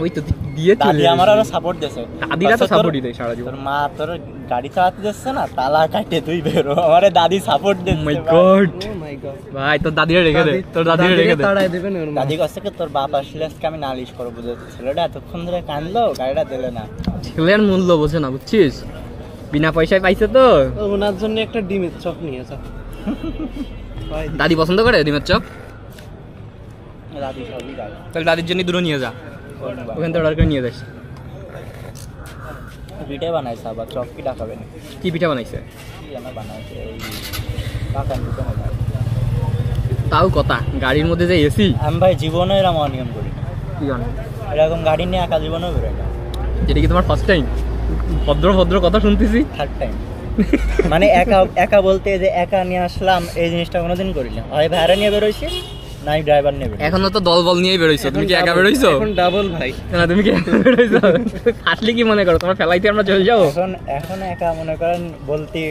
ওই তো দিয়ে চলে দাদি আমার আরো সাপোর্ট দিয়েছে। দাদিরা তো সাপোর্টই দেয় সারা জীবন তোর মা তোর গাড়ি চালাতে যাচ্ছে না, তালা কাটে তুই বেরো, আমারে দাদি সাপোর্ট দিচ্ছে মাই ভাই। গড ও মাই গড, ভাই তোর দাদিরা রেখে দে তোর দাদিরা রেখে দে তাড়াই দেবেন ওর মা। দাদি কাছে কি তোর বাপ আসলে আজকে আমি নালিশ করবো যে ছেলেটা এতক্ষণ ধরে কাঁদলো, গাড়িটা দিলে না। ছেলের মূল্য বোঝে না বুঝছিস বিনা পয়সায় পাইছে তো ও, ওনার জন্য একটা ডিমের চপ নিয়ে যাও। ভাই, দাদি পছন্দ করে ডিমের চপ দাদি সবই গাড়ি তাহলে দাদির জন্য দূরে নিয়ে যা ওখান থেকে অর্ডার করে নিয়ে যাস পিঠে বানাইছে আবার, চপ কি ডাকাবে না? কি পিঠা বানাইছে কি আমার বানাইছে এই কাকান দোকানে বানাইছে। তাও কথা গাড়ির মধ্যে যে এসি আমি ভাই জীবনে এরকম অনিয়ম করি না, কি জানো এরকম গাড়ি নিয়ে একা জীবনেও বেরোয় না। এটা কি তোমার ফার্স্ট টাইম ভদ্র ভদ্র কথা শুনতেছি থার্ড টাইম। মানে একা একা বলতে যে একা নিয়ে আসলাম, এই জিনিসটা কোনোদিন করি না। হয় ভাড়া নিয়ে বেরোইছি, নাই ড্রাইভার নিয়ে বেরোইছি। এখনো তো দল বল নিয়েই বেরোইছো তুমি কি এখন একা double- বেরোইছো এখন ডাবল ভাই। না তুমি কি একা বেরোইছো আসলে কি মনে করো তোমার ফেলাইতে আমরা চলে যাবো এখন এখন একা মনে করেন বলতে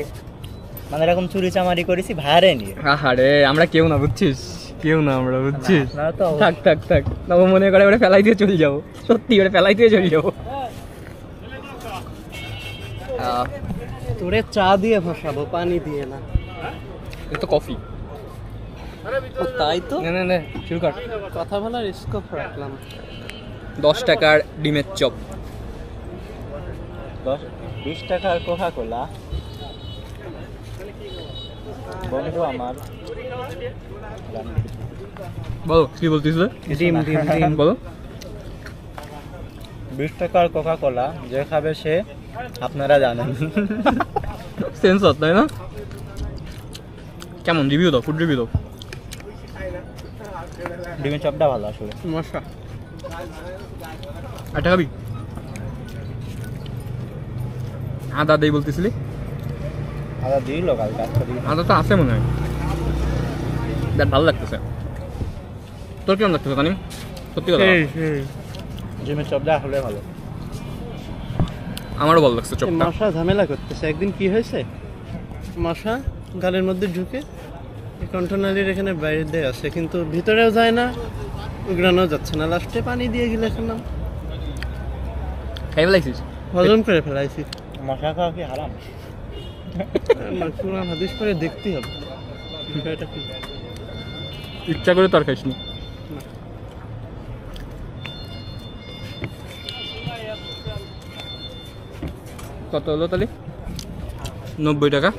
মানে এরকম চুরি চামারি করেছি ভাড়ে নিয়ে। আরে আমরা কেউ না বুঝছিস কেউ না আমরা বুঝছিস না তো থাক থাক থাক না ও মনে করে ওরা ফেলাই দিয়ে চলে যাবো সত্যি ওরা ফেলাই দিয়ে চলে যাবো তোরে চা দিয়ে ভাসাবো, পানি দিয়ে না। এটা তো কফি ও, তাই তো না না না শুরু কর কথা বলার স্কোপ রাখলাম। 10 টাকার ডিমের চপ 20 টাকার কোকা কোলা বন্ধু আমার। বলো কি বলতিস ডিম ডিম ডিম বলো 20 টাকার কোকা কোলা যে খাবে সে আপনারা জানেন। সেন্সর তাই না কেমন রিভিউ দাও ফুড রিভিউ দাও ডিমের চপটা ভালো আসলে। মশা। একটা খাবি আদা দেই বলতেছিলি আদা দিল কালকে, আজকে দিল। আদা তো আছে মনে হয় দেখ ভালো লাগতেছে তোর কেমন লাগতেছে তানিম সত্যি কথা বল। ডিমের চপটা আসলে ভালো। আমারও ভালো লাগছে চপটা মশা ঝামেলা করতেছে। একদিন কি হয়েছে, মশা গালের মধ্যে ঢুকে কন্ট্রোনালির এখানে বাইরে দিয়ে আসে, কিন্তু ভিতরেও যায় না, উগড়ানো যাচ্ছে না। লাস্টে পানি দিয়ে গেলে খেলাম, খাই ফেলাইছিস হজম করে ফেলাইছি। মশলা খাওয়া কি হারাম? কোরআন হাদিস করে দেখতেই হবে বিষয়টা কি। ইচ্ছা করে তোর খাইসনি কত হলো তাহলে 90 টাকা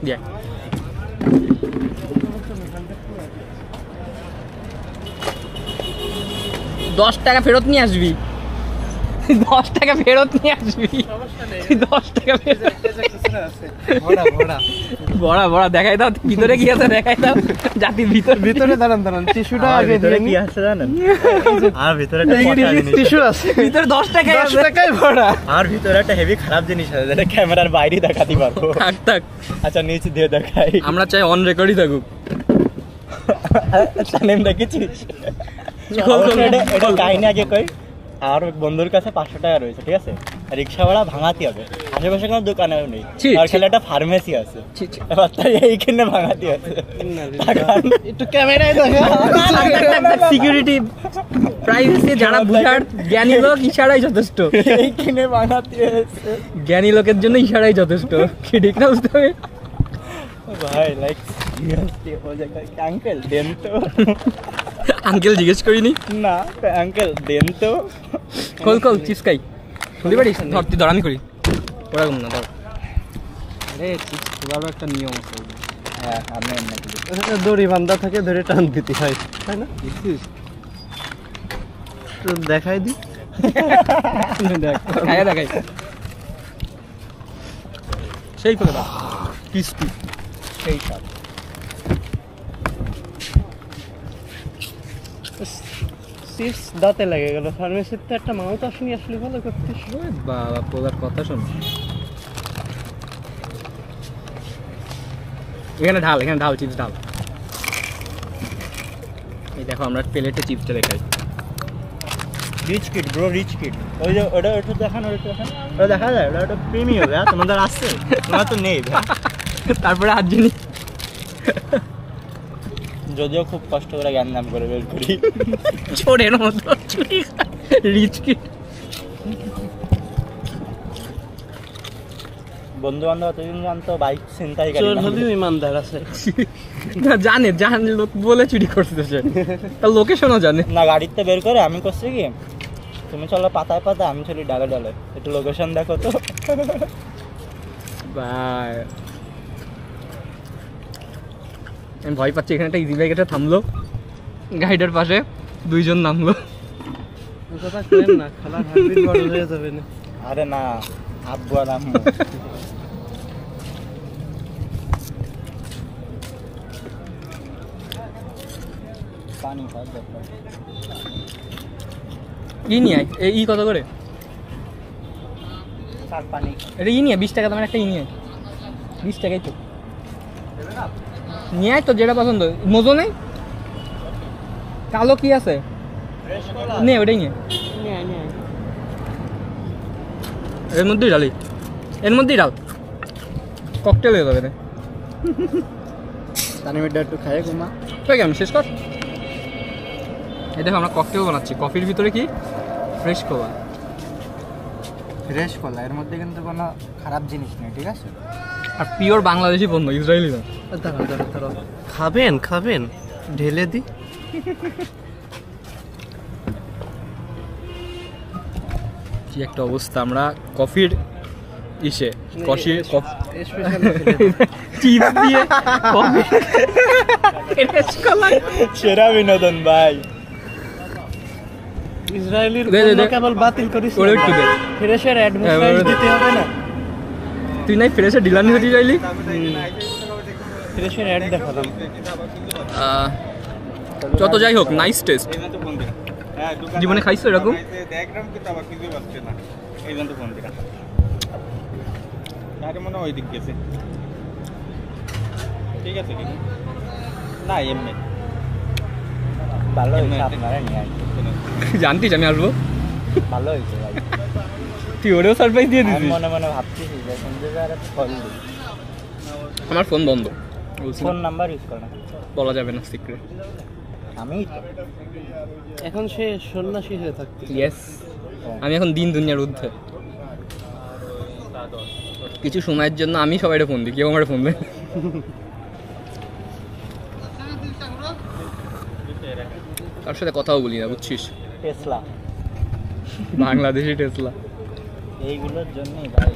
দিয়ে 10 টাকা ফেরত নিয়ে আসবি 10 টাকা ফেরত নিয়ে আসবি 10 টাকা ফেরত ভরা ভরা বড়া বড়া দেখাই দাও ভিতরে কি আছে দেখাই দাও জাতি ভিতরে ভিতরে দাঁড়ান দাঁড়ান, টিস্যুটা আর আগে ভিতরে দিয়ে কি আছে জানেন? আর ভিতরে একটা পচা জিনিস টিস্যু আছে। আছে, ভিতরে 10 টাকা 10 টাকায় ভরা। আর ভিতরে একটা হেভি খারাপ জিনিস আছে যেটা ক্যামেরার বাইরে দেখাতে পারবো। থাক থাক আচ্ছা নিচে দিয়ে দেখাই। আমরা চাই অন রেকর্ডই থাকুক সানেম দেখেছিস? খোল, খোল, এটা খোল। কাহিনী আগে কই। আর বন্ধুর কাছে 500 টাকা রয়েছে, ঠিক আছে? রিক্সা ভাড়া ভাঙাতে হবে, আশেপাশে কোনো দোকানেও নেই, ছি, আর ছি। খেলে একটা ফার্মেসি আছে, ছি, ছি। এবার তাই এইখানে ভাঙাতে হবে। একটু ক্যামেরায় দেখা সিকিউরিটি প্রাইভেসি যারা বুঝার জ্ঞানী লোক ইশারাই যথেষ্ট, এইখানে ভাঙাতে হয়েছে জ্ঞানী লোকের জন্য ইশারাই যথেষ্ট, কি ঠিক না বুঝতে হবে? ভাই, লাইক সিরিয়াসলি हो जाएगा अंकल देन तो আঙ্কেল জিজ্ঞেস করিনি, না अंकल देन तो খোল খোল চিপস খাই, খুলতে পারিস? ধর তুই ধর, আমি করি, ওরকম না ধর। আরে চিপস খোলারও একটা নিয়ম আছে, হ্যাঁ আমি এমনি ওখানে দড়ি বান্ধা থাকে, ধরে টান দিতে হয়, তাই না? দেখছিস? তো দেখাই দি। দেখ খাইয়া দেখাই, সেই করে দাও ক্রিস্পি। সেই সব চিপস দাঁতে লেগে গেল, ফার্মেসিতে একটা মাউথ আসনি, আসলে ভালো করতিস। ওই বাবা পোলার কথা শোন, এখানে ঢাল, এখানে ঢাল, চিপস ঢাল। এই দেখো আমরা প্লেটে চিপসটা দেখাই, rich kid bro, rich kid. ওই যে ওটা ওটা দেখান, ওটা দেখান, ওটা দেখা যায়, ওটা ওটা প্রিমিয়াম, হ্যাঁ তোমাদের আসছে, তোমার তো নেই ভাই। তারপরে আর জিনিস যদিও খুব কষ্ট করে জ্ঞান নাম করে বের করি। ছোড়ের মতো রিচ কি বন্ধু বান্ধব এতদিন জানতো বাইক ছিনতাই চোর গাড়ি হলেও ইমানদার আছে। না জানে, জানে লোক বলে চুরি করতেছে, তার লোকেশনও জানে। না গাড়িতে বের করে আমি করছি কি, তুমি চলো পাতায় পাতায়, আমি চলি ডালে ডালে, একটু লোকেশন দেখো তো। বাই, আমি ভয় পাচ্ছি, এখানে একটা ইজি বাইক একটা থামলো, গাড়িটার পাশে দুইজন নামলো। ও কথা করেন না, খালার হার্টবিট বড় হয়ে যাবে না। আরে না, আব্বু আর আম্মু। পানি খাওয়ার দরকার। ই নিয়ে আয়, ই কত করে? স্যার পানি এটা ই নিয়ে 20 টাকা দামের একটা ই নিয়ে আয়, 20 টাকাই তো নিয়ে আয়, তো যেটা পছন্দ। মজো নেই, কালো কি আছে নে, ওটাই নিয়ে এর মধ্যেই ঢালি, এর মধ্যেই ঢাল, ককটেল হয়ে যাবে রে। পানি মিটটা একটু খাই ঘুমা। ঠিক আছে, আমি শেষ কর। এই দেখো আমরা ককটেল বানাচ্ছি, কফির ভিতরে কি ফ্রেশ কলা, ফ্রেশ কলা, এর মধ্যে কিন্তু কোনো খারাপ জিনিস নেই, ঠিক আছে? আর পিওর বাংলাদেশি পণ্য, ইসরায়েলি না। দাঁড়াও দাঁড়াও দাঁড়াও, খাবেন খাবেন, ঢেলে দি। কি একটা অবস্থা, আমরা কফির ইসে কষি স্পেশাল চিপস দিয়ে কফি ফ্রেশ কলা। সেরা বিনোদন ভাই। ইসরায়েলির দে, দে, পণ্য দে। কেবল বাতিল করিস ওরে একটু দে। ফ্রেশের হ্যাঁ, অ্যাডভার্টাইজ ওরে দে। দিতে হবে না? তুই নাই ফ্রেশের ডিলার হতে চাইলি? ফ্রেশের অ্যাড দেখালাম। যত যাই হোক, নাইস টেস্ট। জীবনে খাইছো এরকম? ঠিক আছে কি না এমনি ভালো হয়েছে, আপনারা নিয়ে আসবে। জানতিস আমি আসবো? ভালো হয়েছে ভাই। তুই ওরেও সারপ্রাইজ দিয়ে আমি দিছিস। মনে মনে ভাবতেছি যে সঞ্জয় আর ফল দিই। আমার ফোন বন্ধ, বলছি ফোন নাম্বার ইউজ করে না, বলা যাবে না, সিক্রেট। আমি এখন সে সন্ন্যাসী হয়ে থাকতে। ইয়েস, আমি এখন দিন দুনিয়ার ঊর্ধ্বে। কিছু সময়ের জন্য আমি সবাইটা ফোন দিই, কেউ আমার ফোন দেয়। তার সাথে কথাও বলি না, বুঝছিস? Tesla, Bangladeshi Tesla. এইগুলোর জন্যই ভাই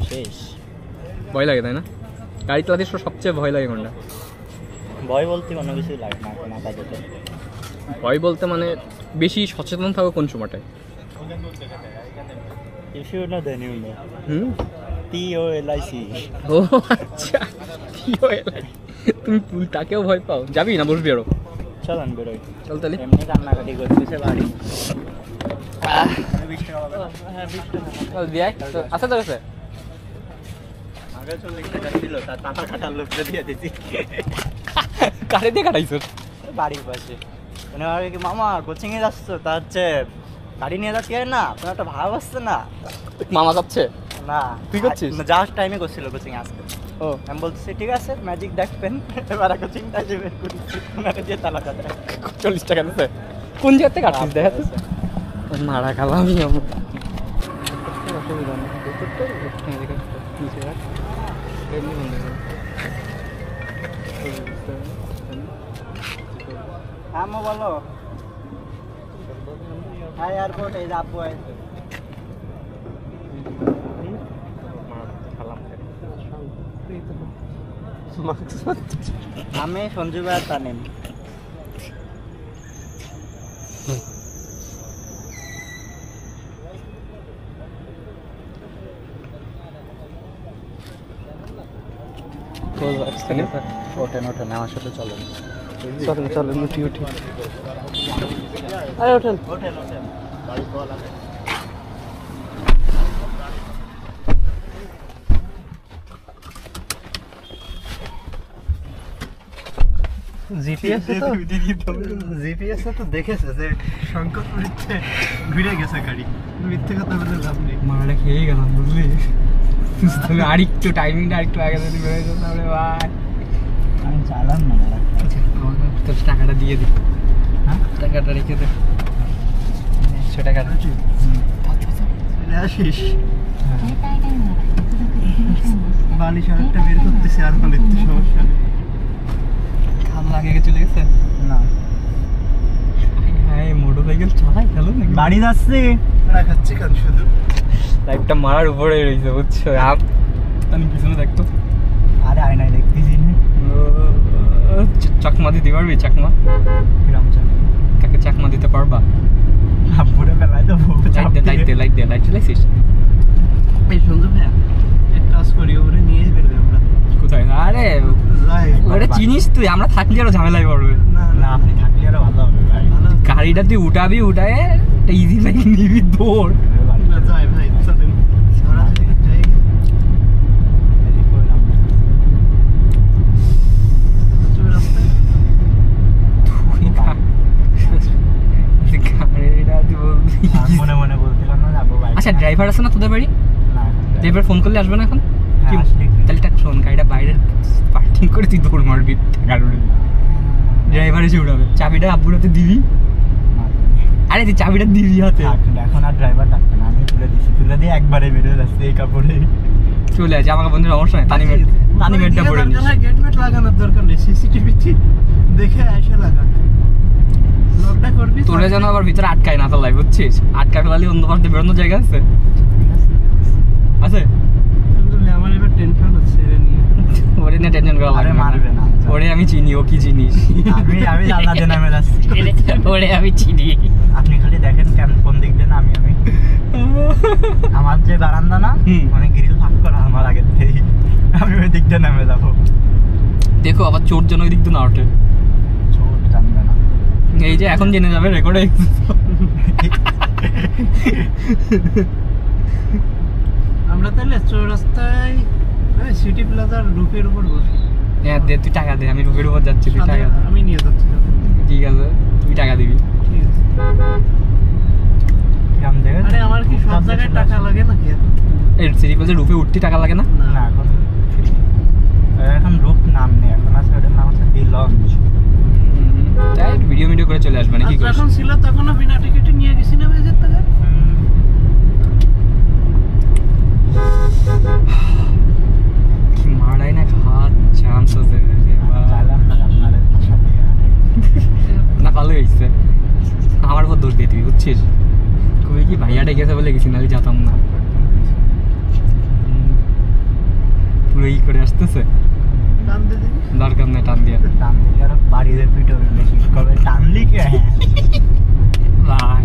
শেষ। ভয় লাগে তাই না? গাড়ি চালাতে সবচেয়ে ভয় লাগে কোনটা? ভয় বলতে কোনো কিছুই লাগে না এখন আপাতত। ভয় বলতে মানে বেশি সচেতন থাকো কোন সময়টায়? If you know, then you know. Hmm, TOLIC। ও আচ্ছা, কি হলো? তুমি তাকেও ভয় পাও? যাবি না বসবি আরো? চলেন বেরোই। চল তাহলে। এমনি কান্নাকাটি করতেছে বাড়ি। হ্যাঁ 20 টাকা। চল দিয়ে আয়। আছে তোর কাছে? আগে 40 টাকা ছিল, তার টাকা কাটার লোকটা দিয়ে দিছি। কারে দিয়ে কাটাইছো? বাড়ির পাশে মানে আগে কি মামা কোচিংয়ে যাচ্ছ, তা হচ্ছে গাড়ি নিয়ে যাচ্ছি না, আপনার একটা ভাব আসছে না, মামা যাচ্ছে? না তুই করছিস? জাস্ট টাইমে করছিল কোচিং আজকে। ও আমি বলছি ঠিক আছে ম্যাজিক দেখবেন, এবার কোচিংটা যে বের করি ওনাকে দিয়ে তালা কাটে। 40 টাকা দিছে। কোন জায়গা থেকে কাটছিস দেখা তো? মারা খালামই আমি। অসুবিধা নেই। নিচে রাখ। এমনি বন্ধ কর। আম্মু বলো হাই এয়ারপোর্ট, এই যে আব্বু আছে। আমি সঞ্জু ভাই আর তানিম। ওঠেন ওঠেন আমার সাথে চলেন। চলেন চলেন উঠি উঠি। আরে ওঠেন। ওঠেন ওঠেন গাড়ি কল আছে। জিপিএসে তো দেখেছে যে শঙ্করপুরিতে ঘুরে গেছে গাড়ি, মিথ্যে কথা বলে লাভ নেই। মারা খেয়ে গেলাম বুঝলি। তুমি আরেকটু টাইমিংটা আরেকটু আগে যদি বেরোয় যেত তাহলে ভাই আমি চালাম না তোর টাকাটা দিয়ে দিই। হ্যাঁ টাকাটা রেখে দে। 100 টাকাটা চলে আসিস। বালিশ আরেকটা বের করতেছে, আর কোনো সমস্যা নেই। খাল লাগে চলে গেছে না। হ্যাঁ মোটরসাইকেল চালাই খেলো নাকি? বাড়ি যাচ্ছি রাখাচ্ছি কান শুধু লাইটটা মারার উপরে রয়েছে বুঝছো। আমি পিছনে দেখতো। আরে আয়নায় দেখতেছি না। চাকমা দিতে পারবি? চাকমা কিরম চাল কাকে চাকমা দিতে পারবা? আব্বুরে বেলায় তো লাইট দে লাইট চলেছিস এই সঞ্জু ভাইয়া এক কাজ করি, ওরে নিয়ে বেরোবে আমরা। কোথায়? আরে যাই ওরে চিনিস তুই, আমরা থাকলে আরো ঝামেলাই পড়বে। না না আপনি থাকলে আরো ভালো হবে ভাই। ভালো গাড়িটা তুই উঠাবি, উঠায় একটা ইজি বাইক নিবি দৌড়। না, যাই ভাই চলেন সরাসরি যাই। চলে রাস্তায় গাড়িটা তুই বলবি। মনে মনে বলছিলাম না যাবো ভাই। আচ্ছা ড্রাইভার আছে না তোদের বাড়ি? না ড্রাইভার ফোন করলে আসবে না এখন? কি আসলে কি? তাহলে একটা শোন, গাড়িটা বাইরে পার্কিং করে তুই দৌড় মারবি গাড়ি। ড্রাইভার এসে উঠাবে, চাবিটা আব্বুর হাতে দিবি। আরে তুই চাবিটা দিবি হাতে। এখন আর ড্রাইভার ডাকবে না, আমি তুলে দিচ্ছি, তুলে দিয়ে একবারে বেরোয় যাচ্ছে এই কাপড়ে। চলে আসে আমাকে বন্ধুর সমস্যা নেই। তানিমেরটা পরে নিস। গেট মেট লাগানোর দরকার নেই, সিসিটিভি দেখে এসে লাগাক। লকটা করবি তোরে যেন আবার ভিতরে আটকায় না ফেলাই বুঝছিস। আটকায় ফেলালি অন্য পাশে বেরোনোর জায়গা আছে আছে। কিন্তু আমার এবার টেনশন হচ্ছে এর নিয়ে। ওরে নিয়ে টেনশন করা আরে লাগবে মারবে না। ওরে আমি চিনি, ও কি জিনিস। আমি জানলা দিয়ে নামে যাচ্ছি। ওরে আমি চিনি। আপনি খালি দেখেন কেন কোন দিক দিয়ে আমি আমার যে বারান্দা না মানে গ্রিল ফাঁক করা আমার আগের থেকেই, আমি ওই দিক দিয়ে নামে যাবো। দেখো আবার চোর যেন ওই দিক দিয়ে না ওঠে। চোট জানবে না। এই যে এখন জেনে যাবে রেকর্ডে। আমরা তাহলে চৌরাস্তায় সিটি প্লাজার রুপের উপর বসি। হ্যাঁ দে, তুই টাকা দে, আমি রুপের উপর যাচ্ছি, তুই টাকা দে। আমি নিয়ে যাচ্ছি। ঠিক আছে তুই টাকা দিবি। ঠিক আছে। গ্রাম দেখে আরে আমার কি সব জায়গায় টাকা লাগে নাকি এখন? এই সিটি প্লাজা রুপে উঠতে টাকা লাগে না? না এখন এখন রূপ নাম নেই, এখন আছে ওটার নাম হচ্ছে দি লঞ্চ। তাই ভিডিও করে চলে আসবে নাকি? যখন ছিল তখনও বিনা টিকিটে নিয়ে গেছি না 2000 টাকা। কি মারাই না খাওয়ার চান্স আছে চাইলাম না আপনার ভাষা দিয়ে। না, ভালো হয়েছে। আমার উপর দোষ দিয়ে দিবি বুঝছিস। খুবই কি ভাইয়াটা গেছে বলে গেছি, নাহলে যেতাম না। পুরো ই করে আসতেছে, টান দিয়ে দিবি। দরকার নেই টান দিয়ে। টান দিলে আরো বাড়িতে পিটবে বেশি, কবে টানলি কে? ভাই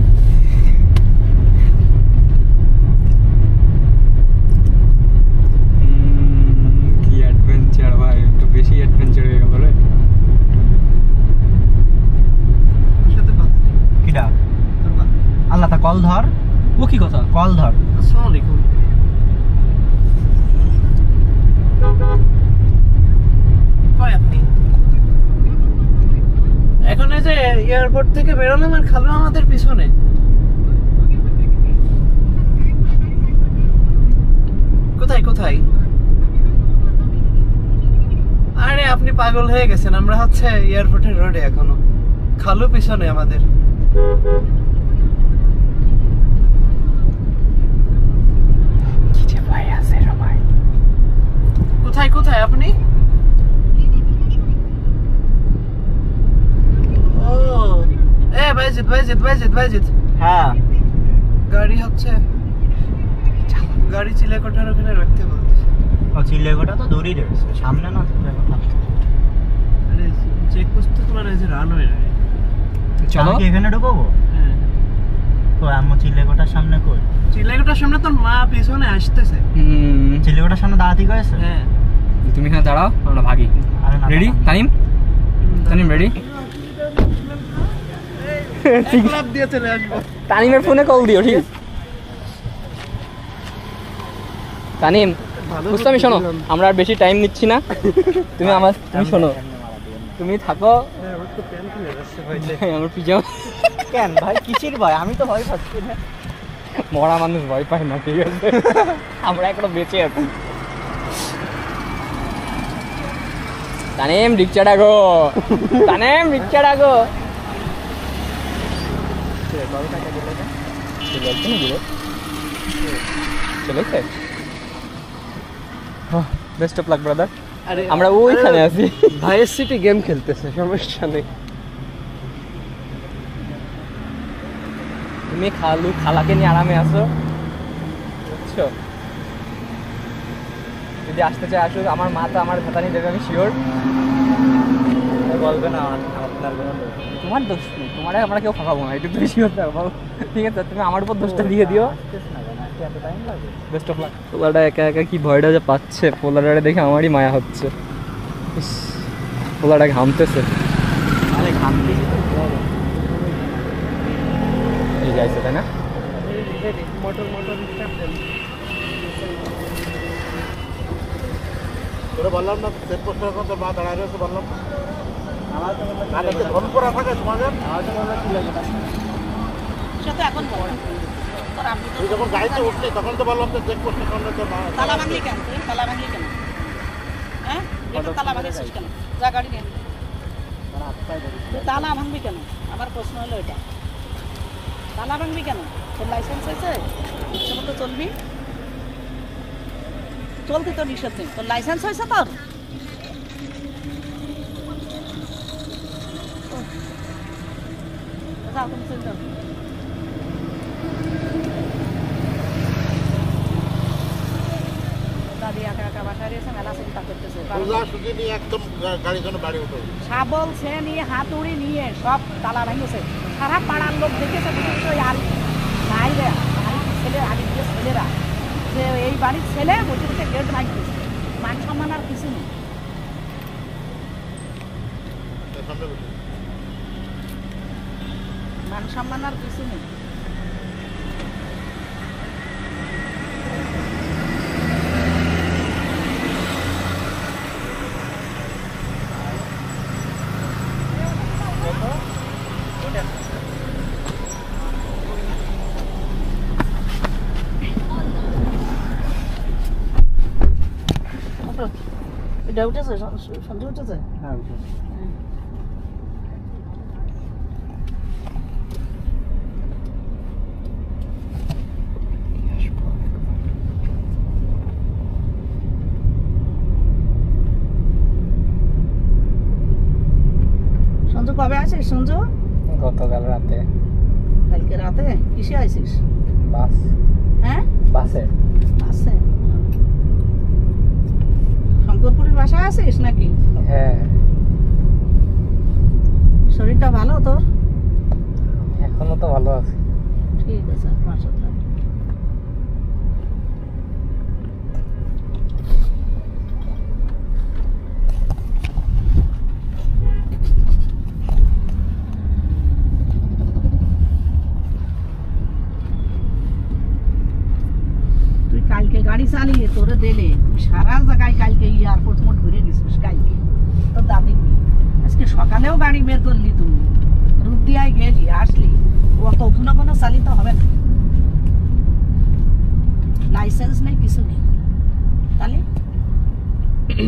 কি অ্যাডভেঞ্চার ভাই, একটু বেশি অ্যাডভেঞ্চার হয়ে গেল রে। ওর সাথে কথা নেই। কিডা? তোর কথা। আল্লাহ তা কল ধর, ও কি কথা? কল ধর। আসসালামু আলাইকুম। কয় আপনি? এখন এই যে এয়ারপোর্ট থেকে বেরোলাম আর খালু আমাদের পিছনে। কোথায় কোথায়? আরে আপনি পাগল হয়ে গেছেন, আমরা হচ্ছে এয়ারপোর্টের রোডে এখনো। খালু পিছনে আমাদের। কোথায় কোথায় আপনি? ও এ বাইজিৎ বাইজিৎ বাইজিৎ বাইজিৎ, হ্যাঁ গাড়ি হচ্ছে, গাড়ি চিলেকোঠার ওখানে রাখতে বলতেছে। ও চিলেকোঠা তো দূরই রয়েছে, সামনে না চিলেকোঠা। আরে চেকপোস্ট তো তোমার এই যে রানওয়ে। চলো কি এখানে ঢুকবো? হ্যাঁ তো আম্মু চিলেকোঠার সামনে কই? চিলেকোঠার সামনে তোর মা পিছনে আসতেছে। চিলেকোঠার সামনে দাঁড়াতে গেছে? হ্যাঁ তুমি এখানে দাঁড়াও, আমরা ভাগি। আরে না, ready Tanim? Tanim ready? Club দিয়ে চলে আসবো। তানিমের ফোনে কল দিও, ঠিক? তানিম বুঝতে শোনো, আমরা আর বেশি টাইম নিচ্ছি না। তুমি শোনো, তুমি থাকো। আমার পিছনে কেন ভাই, কিসের ভয়? আমি তো ভয় পাচ্ছি না। মরা মানুষ ভয় পায় না, ঠিক আছে? আমরা এখনো বেঁচে আছি। তানিম রিক্সা ডাকো, তানিম রিক্সা ডাকো। Best of luck brother. আরে আমরা ওইখানে আছি। ভাইয়ের সিটি গেম খেলতেছে, সমস্যা নেই। তুমি খালাকে নিয়ে আরামে আসো, বুঝছো? যদি আসতে চাই আসুক, আমার মা তো আমার ভাতানি দেবে, আমি শিওর। বলবে না আপনার কোনো দোষ। তোমার দোষ নেই, তোমার আমরা কেউ খাওয়াবো না, এটা তুমি শিওর থাকো, ঠিক আছে? তুমি আমার উপর দোষটা দিয়ে দিও। এত টাইম লাগে? Best of luck. পোলাটা একা একা কি ভয়টা যে পাচ্ছে, পোলাটারে দেখে আমারই মায়া হচ্ছে। ইস, পোলাটা ঘামতেছে। আরে ঘামতে এই যাইছে, তাই না? মোটর স্টার্ট দেন। তোরা বললাম না চেক পোস্টের কথা মা দাঁড়ায় রয়েছে, বললাম না ধন করা থাকে তোমাদের। সেটা এখন বল। তোর আমি তো তুই যখন গাড়িতে উঠলি তখন তো বললাম যে চেক পোস্টের সামনে তো মা তালা ভাঙলি কেন? তুই তালা ভাঙলি কেন? হ্যাঁ, এটা তালা ভাঙিস কেন? যা গাড়ি নিয়ে তুই তালা ভাঙবি কেন? আমার প্রশ্ন হলো এটা, তালা ভাঙবি কেন? তোর লাইসেন্স হয়েছে? ইচ্ছে মতো চলবি, চলতে তো নিষেধ নেই। তোর লাইসেন্স হয়েছে তোর? যাও তুমি চলে যাও। দাদি একা একা বাসায় রয়েছে, মেলা চিন্তা করতেছে। সোজা সুজি নিয়ে একদম গাড়ির জন্য বাড়ি উঠে শাবল সে নিয়ে হাতুড়ি নিয়ে সব তালা ভাঙিয়েছে। সারা পাড়ার লোক দেখেছে, বিশেষ করে আর ভাইরা বাড়ির ছেলে, আদিত্য ছেলেরা, যে এই বাড়ির ছেলে বসে বসে গেট ভাঙতেছে। মান সম্মান আর কিছু নেই। সামনে বসে। মান সম্মান আর কিছু নেই। এটা উঠেছে, সঞ্জয় উঠেছে। হ্যাঁ সঞ্জু কবে আসিস? সঞ্জু গতকাল রাতে কালকে রাতে কিসে আসিস? বাস, হ্যাঁ বাসে। আছে শঙ্করপুরের বাসায় আছিস নাকি? হ্যাঁ, শরীরটা ভালো তোর? এখনো তো ভালো আছে। ঠিক আছে, মাশাআল্লাহ। তুই কালকে গাড়ি চালিয়ে তোরে দিলে, তুই সারা জায়গায় কালকে এয়ারপোর্ট মোট ঘুরে গেছিস কালকে তোর দাদি নিয়ে। আজকে সকালেও গাড়ি বের করলি, তুই রুদিয়ায় গেলি, আসলি, অত ঘন চালিত হবে না। লাইসেন্স নেই, কিছু নেই।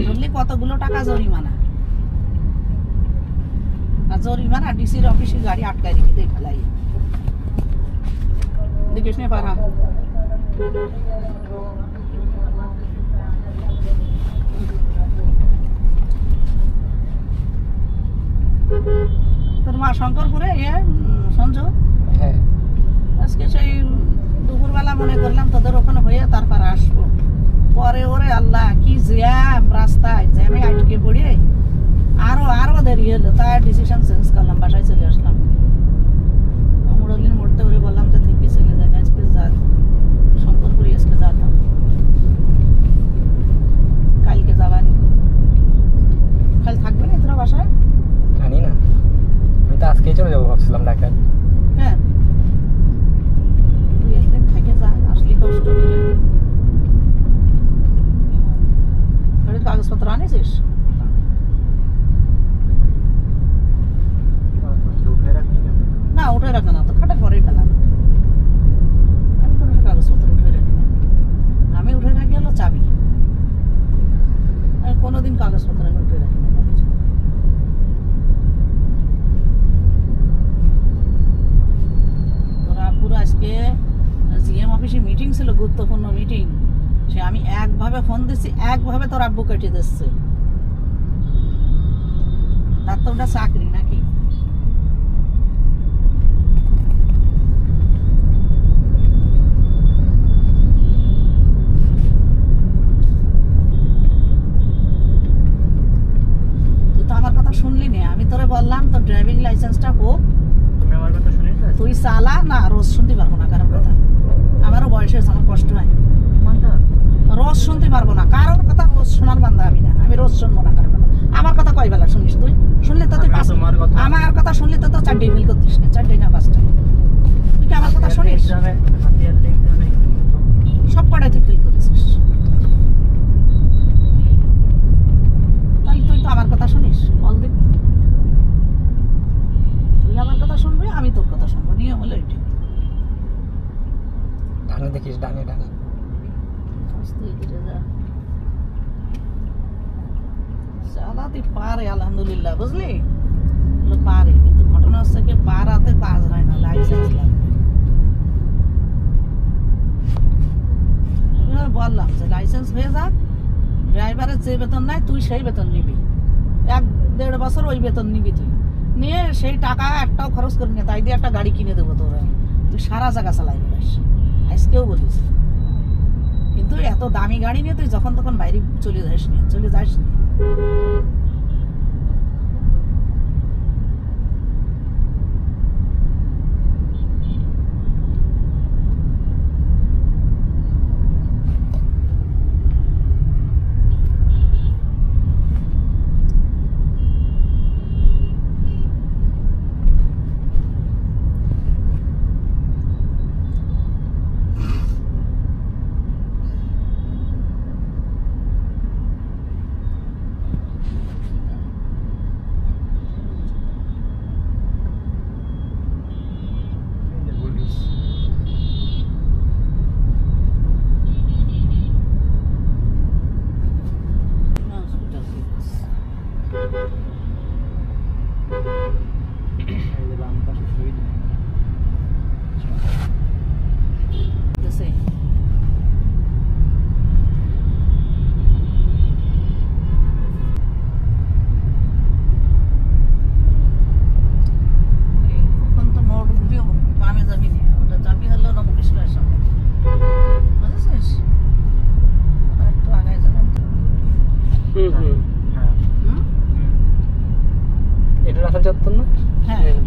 ধরলি কতগুলো টাকা জরিমানা, আর জরিমানা ডিসির অফিসে গাড়ি আটকায় রেখে দিয়ে ফেলাই। দেখিস নে পারা তোর মা শঙ্করপুরে সঞ্জু, হ্যাঁ আজকে সেই দুপুরবেলা মনে করলাম তোদের ওখানে হয়ে তারপর আসবো, পরে ওরে আল্লাহ কি জ্যাম, রাস্তায় জ্যামে আটকে পড়ে আরো দেরি হলো, তাই ডিসিশন চেঞ্জ করলাম, বাসায় চলে আসলাম। মুরলিন মোড়তে ওরে বললাম যে থেকে চলে যায়, আজকে যা শঙ্করপুরে আজকে যেতাম, কালকে যাবানি। কাল থাকবে না তোরা বাসায়? জানি না, আমি তো আজকেই চলে যাবো ভাবছিলাম ঢাকায়। হ্যাঁ তুই একদিন থেকে যা, আসলে কষ্ট করে। গাড়ির কাগজপত্র আনিছিস? না উঠে রাখে না তো, খাটের পরেই ফেলা না। আমি কোনো কাগজপত্র উঠে রাখি না, আমি উঠে রাখি হলো চাবি, আমি কোনোদিন কাগজপত্র আমি উঠে রাখি না। তোরা পুরো আজকে জিএম অফিসে মিটিং ছিল, গুরুত্বপূর্ণ মিটিং, সে আমি একভাবে ফোন দিচ্ছি, একভাবে তোর আব্বু কেটে দিচ্ছে। তার তো ওটা চাকরি নাকি? তুই তো আমার কথা শুনলি না, আমি তোরে বললাম তোর ড্রাইভিং লাইসেন্সটা হোক, তুমি আমার কথা শুনিস? তুই চালা না, রোজ শুনতে পারবো না কারোর কথা, আমারও বয়স হয়েছে, আমার কষ্ট হয়, রোজ শুনতে পারবো না কারোর কথা, রোজ শোনার বান্ধা আমি না, আমি রোজ শুনবো না কারোর কথা। আমার কথা কয় বেলা শুনিস তুই? শুনলে তো তুই আমার কথা শুনলে তো 4 মিল করতিস না, 4 না 5টা। তুই কি আমার কথা শুনিস? সব কটাই তুই ফিল করেছিস, তাহলে তুই তো আমার কথা শুনিস? বল দিন, তুই আমার কথা শুনবি, আমি তোর কথা শুনবো, নিয়ম হলো এটি। ডানে দেখিস, ডানে ডানে। চালাতে পারে আলহামদুলিল্লাহ, বুঝলি পারে, কিন্তু ঘটনা হচ্ছে কি পারাতে কাজ হয় না, লাইসেন্স লাগবে। বললাম যে লাইসেন্স হয়ে যাক, ড্রাইভারের যে বেতন নাই তুই সেই বেতন নিবি, 1-1.5 বছর ওই বেতন নিবি, তুই নিয়ে সেই টাকা একটাও খরচ করি না, তাই দিয়ে একটা গাড়ি কিনে দেবো তোর, তুই সারা জায়গা চালাই বেড়াস। আজকেও বলিস, কিন্তু এত দামি গাড়ি নিয়ে তুই যখন তখন বাইরে চলে যাস না।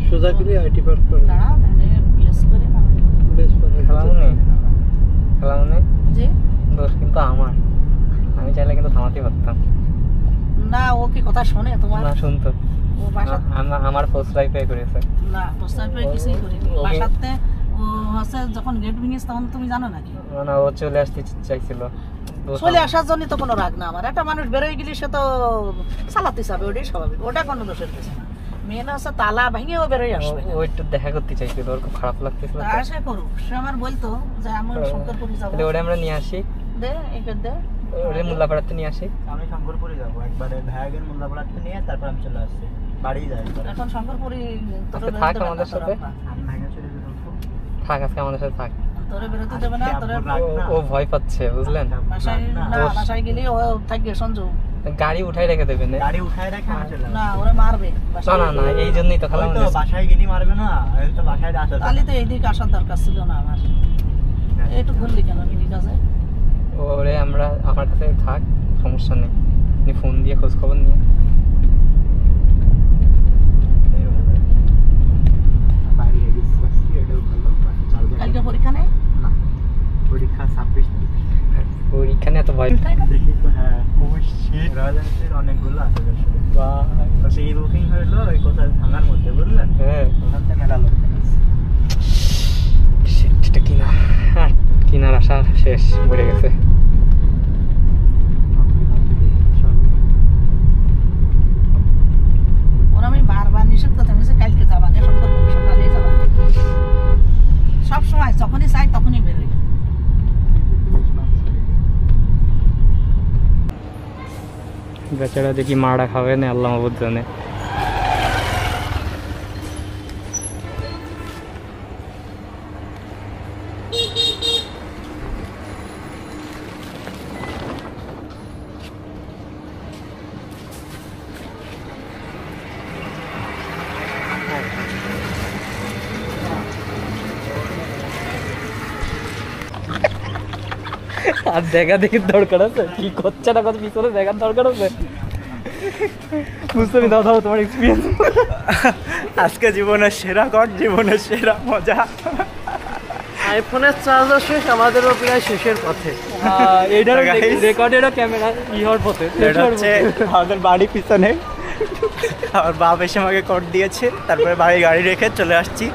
সোজা করে আইটি পার্ক করে বেশ পরে খেলামনে জি দোষ কিন্তু আমার, আমি চাইলে কিন্তু থামাতে পারতাম না। ও কি কথা শোনে তোমার? না শুনতো, ও বাসা আমার পোস্ট লাইফে করেছে না, পোস্ট লাইফে কিছুই করিনি। বাসাতে ও হচ্ছে যখন গেট ভেঙেছ তখন তুমি জানো নাকি? না ও চলে আসতে চাইছিল, চলে আসার জন্য তো কোনো রাগ না আমার। একটা মানুষ বেরোয় গেলে সে তো চালাতে চাবে, ওটাই স্বাভাবিক, ওটা কোনো দোষের কিছু না। মেয়ে হচ্ছে তালা ভেঙে ও বেরোয় আসবে, ও একটু দেখা করতে চাইছিল, ওর খুব খারাপ লাগতেছিল। তা সে করুক, সে আমার বলতো যে আমি শঙ্করপুরে যাবো, ওটা আমরা নিয়ে আসি, দে এই দে ওরে মোল্লাপাড়াতে নিয়ে আসি। আমি শঙ্করপুরে যাবো একবারে, ভাইয়াগের মোল্লাপাড়াতে নিয়ে তারপর আমি চলে আসছি বাড়ি যাই। এখন শঙ্করপুরি আজকে থাক আমাদের সাথে, আমি ভাইয়া চলে বেরোবো। থাক আজকে আমাদের সাথে থাক। তোরে বেরোতে দেবে না, তোরে ও ভয় পাচ্ছে বুঝলেন, বাসায় না, বাসায় গেলে ও থাকবে সঞ্জু, গাড়ি উঠাই রেখে দেবেন। গাড়ি উঠায় রেখে আমি চলে না ওরে মারবে না বাসায়। না না, এই জন্যই তো খালাম। বাসায় গেলি মারবে না, আমি তো বাসায় আসা। তাহলে তো এইদিকে আসার দরকার ছিল না আমার, একটু ঘুরলি কেন নিবি কাজে? ওরে আমরা আমার কাছে থাক, সমস্যা নেই, আপনি ফোন দিয়ে খোঁজ খবর নিয়ে। কালকে পরীক্ষা নেই? পরীক্ষা 26 ওইখানে এত ভয় হ্যাঁ, রাজনীতির অনেকগুলো আছে আসলে। সেই বুকিং হইলো ওই কোথায় ভাঙার মধ্যে, বুঝলেন? হ্যাঁ ওখান থেকে মেলা লোক আছে। সেটা কিনা, হ্যাঁ কিনার আশা শেষ, মরে গেছে। ওরা আমি বারবার নিষেধ করতে বলেছি কালকে যাবা না, শঙ্করপুর সকালেই যাবা। সব সময় যখনই চাই তখনই বেরোই। বেচারা দেখি মারা খাবে না, আল্লাহ মাবুদ জানে। আর দেখা দেখি দরকার আছে, কি করছে না কত পিছনে দেখার দরকার আছে, বুঝতে দাও দাও তোমার এক্সপিরিয়েন্স। আজকে জীবনের সেরা কট, জীবনের সেরা মজা। আইফোনের চার্জার শেষ, আমাদেরও প্রায় শেষের পথে। এইটার Guys, রেকর্ডেরও ক্যামেরা ইহর পথে, এটা হচ্ছে আমাদের বাড়ি পিছনে। আমার বাপ এসে আমাকে কট দিয়েছে, তারপরে বাড়ি গাড়ি রেখে চলে আসছি।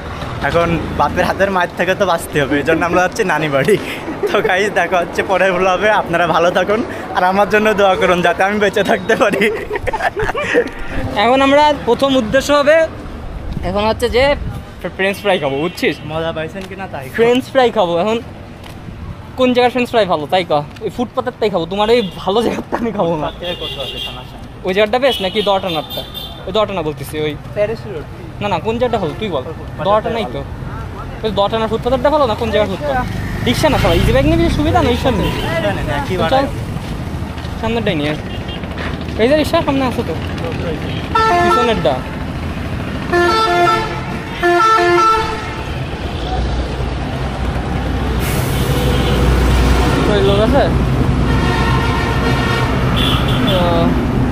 এখন বাপের হাতের মায়ের থেকে তো বাঁচতে হবে, এই জন্য আমরা হচ্ছে নানি বাড়ি। তো গাইস দেখা হচ্ছে পরে হবে, আপনারা ভালো থাকুন আর আমার জন্য দোয়া করুন যাতে আমি বেঁচে থাকতে পারি। এখন আমরা প্রথম উদ্দেশ্য হবে, এখন হচ্ছে যে ফ্রেঞ্চ ফ্রাই খাবো, বুঝছিস? মজা পাইছেন কিনা তাই। ফ্রেঞ্চ ফ্রাই খাবো। এখন কোন জায়গার ফ্রেঞ্চ ফ্রাই ভালো তাই কহ, ওই ফুটপাতের তাই খাবো, তোমার এই ভালো জায়গাটা আমি খাবো না। ওই জায়গাটা বেশ নাকি দটানারটা? ওই দটানা বলতেছি, ওই প্যারিস রোড। না না কোন জায়গাটা ভালো তুই বল। দটানাই তো, ওই দটানার ফুটপাতেরটা ভালো না কোন জায়গার ফুটপাত? রিক্সা না সবাই ইজি বাইক নিয়ে সুবিধা নেই, সামনে চল, সামনেরটাই নিয়ে এই যে রিক্সা সামনে আসো তো, পিছনেরটা। ওই লোক আছে,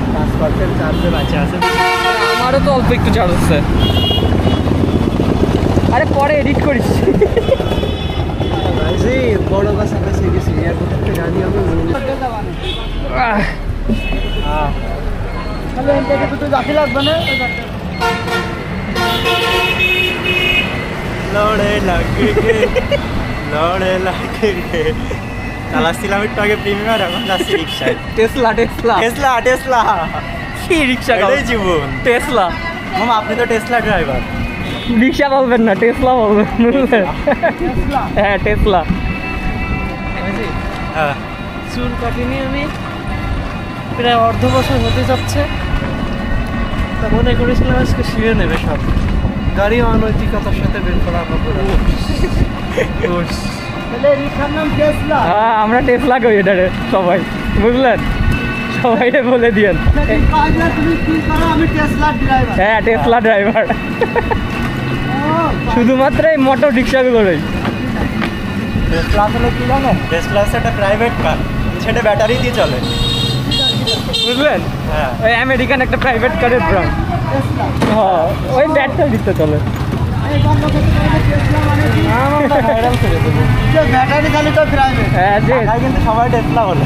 5% চার্জে বাঁচা আছে। আমারও তো অল্প একটু চার্জ আছে। আরে পরে এডিট করিস। বড় বাস আমরা শিখেছি, এয়ারপোর্ট থেকে জানি আমি লড়ে লাগে চালাচ্ছিলাম একটু আগে প্রিমিয়ার, এখন যাচ্ছি রিক্সায়। টেসলা টেসলা টেসলা টেসলা কি রিক্সা? এটাই জীবন। টেসলা মামা আপনি তো টেসলা ড্রাইভার। রিক্সা বলবেন না, টেসলা বলবেন, বুঝলেন? হ্যাঁ টেসলা। হ্যাঁ চুল কাটিনি আমি, প্রায় অর্ধ বছর হতে যাচ্ছে। তা মনে করেছিলাম আজকে শিয়ে নেবে সব, গাড়ি অনৈতিকতার সাথে বের করা হবে। হ্যাঁ আমরা টেসলা কই এটারে সবাই, বুঝলেন? সবাই বলে দিয়েন হ্যাঁ টেসলা ড্রাইভার। শুধুমাত্র এই মোটর রিক্সাগুলোরই। টেসলা আসলে কি জানেন? টেসলা হচ্ছে একটা প্রাইভেট কার, সেটা ব্যাটারি দিয়ে চলে, বুঝলেন? হ্যাঁ ওই আমেরিকান একটা প্রাইভেট কারের ব্র্যান্ড। হ্যাঁ ওই ব্যাটারি দিতে চলে। ব্যাটারি চালিত প্রাইভেট। হ্যাঁ যে কিন্তু সবাই টেসলা বলে।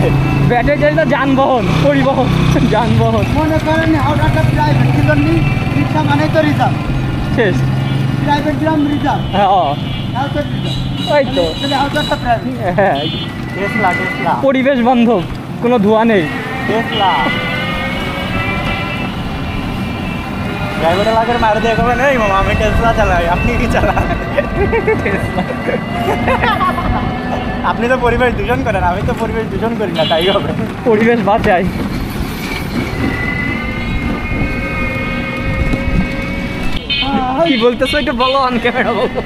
ব্যাটারি চালিত যানবাহন, পরিবহন, যানবাহন। মনে করেন হাওড়াটা প্রাইভেট, কিন্তু রিক্সা মানে তো রিজার্ভ, শেষ। প্রাইভেট গ্রাম রিজার্ভ। হ্যাঁ ওই তো হ্যাঁ, টেসলা টেসলা পরিবেশ বান্ধব, কোনো ধোঁয়া নেই। টেসলা ড্রাইভার এলাকার মার দিয়ে কবেন, এই মামা আমি টেসলা চালাই, আপনি কি চালান? টেসলা আপনি তো পরিবেশ দূষণ করেন, আমি তো পরিবেশ দূষণ করি না, তাই হবে। পরিবেশ বাঁচাই। কি বলতেছো একটু বলো, অন ক্যামেরা বলো।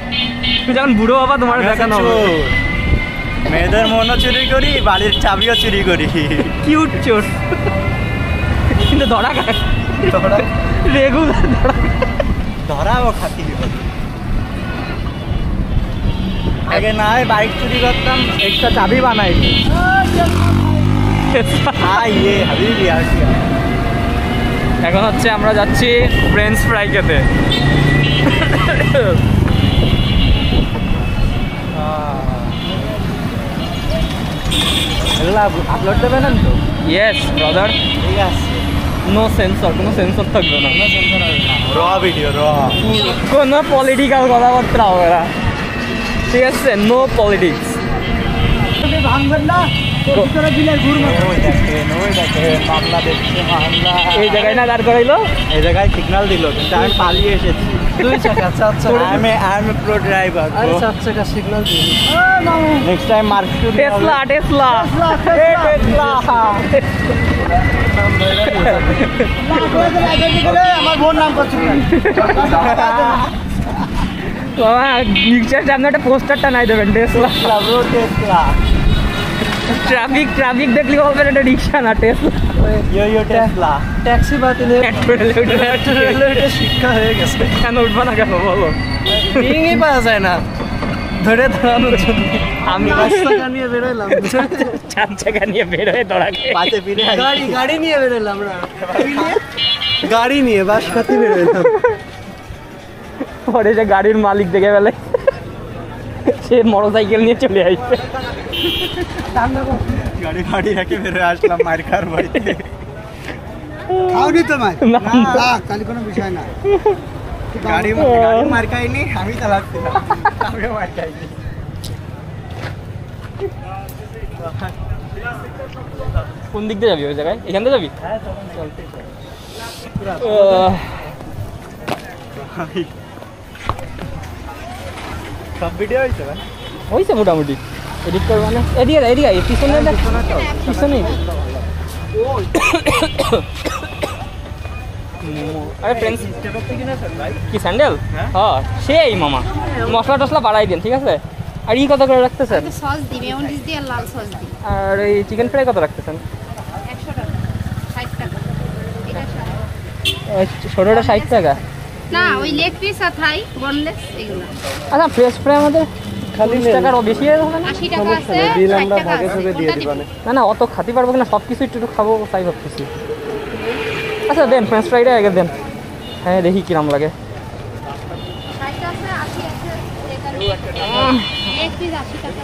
তুমি যখন বুড়ো বাবা তোমার দেখানো হবে। চোর। মেয়েদের মনও চুরি করি, বাড়ির চাবিও চুরি করি। কিউট চোর, কিন্তু ধরা খায় রেগুলার ধরাও খাতি। আগে না হয় বাইক চুরি করতাম, একটা চাবি বানাই। এখন হচ্ছে আমরা যাচ্ছি ফ্রেঞ্চ ফ্রাই খেতে। আপলোড দেবেন তো? ইয়েস ব্রাদার, ঠিক আছে। নো সেন্সর, কোনো সেন্সর থাকবে না, র ভিডিও, র। কোনো পলিটিক্যাল কথাবার্তা হবে না, ঠিক আছে? No politics. ভাঙবেন না, মামলা দেখছে, মামলা। এই জায়গায় না দাঁড় করাইলো, এই জায়গায় সিগন্যাল দিল, কিন্তু আমি পালিয়ে এসেছি। 2 চাকা 4 চাকা আই এম প্রো ড্রাইভার। আরে 4 চাকা সিগন্যাল দিই। Next time mark to Tesla Tesla আমার বোন নাম করছি। বাবা রিক্সার সামনে একটা পোস্টারটা নাই দেবেন, টেসলা। ট্রাফিক দেখলি বলবেন এটা রিক্সা না টেসলা। টেসলা ট্যাক্সি বাতিলের এটা শিক্ষা হয়ে গেছে। কেন উঠবো না কেন বলো? রিংই পাওয়া যায় না ধরে দাঁড়ানোর জন্য। আমি 5 টাকা নিয়ে বেরোলাম, 4 চাকা নিয়ে বের হয়ে দৌড়াকে পাশে ফিরে গাড়ি নিয়ে বেরোলাম আমরা, গাড়ি নিয়ে বাসকাতে বেরোলাম। পরে যে গাড়ির মালিক দেখে ফেলে, সে মোটরসাইকেল নিয়ে চলে আসবে। গাড়ি রেখে বেরোয় আসলাম মার খার বাড়িতে। খাওনি তো মার না, না, তাহলে কোনো বিষয় না। গাড়ি মার খাইনি, আমি চালাচ্ছিলাম, আমিও মার খাইনি। কোন দিক দিয়ে যাবি ওই জায়গায়? এখান থেকে যাবি? সব ভিডিও হয়েছে ভাই? হয়েছে মোটামুটি। এডিট করবো মানে এদিকে পিছনে পিছনে। আরে ফ্রেন্ডস কি স্যান্ডেল? হ্যাঁ সেই মামা, মশলা টসলা বাড়াই দেন, ঠিক আছে? আর ই কত করে রাখতেছেন? সস দিই, মেয়োনিজ দিয়ে আর লাল সস দিই। আর এই চিকেন ফ্রাই কত রাখতেছেন? 100 টাকা, 60 টাকা। এটা 60। ছোটোটা 60 টাকা। না, ওই লেগ পিস আর ফ্রাই বনলেস এগুলো আচ্ছা ফ্রেশ ফ্রাই আমাদের খালি টাকারও বেশি হয়ে যাবে না? 80 টাকা আছে, বিল 60 আমরা টাকা ভাগে আছে। ভাগে দিয়ে কোনটা দিব। দিবেন? না অত খাতে পারবো কিনা, সব কিছু একটু খাবো তাই ভাবতেছি। আচ্ছা দেন ফ্রেঞ্চ ফ্রাইটা আগে দেন, হ্যাঁ দেখি কিরম লাগে। 60 আছে, 80 আছে, লেগ পিস 80 টাকা।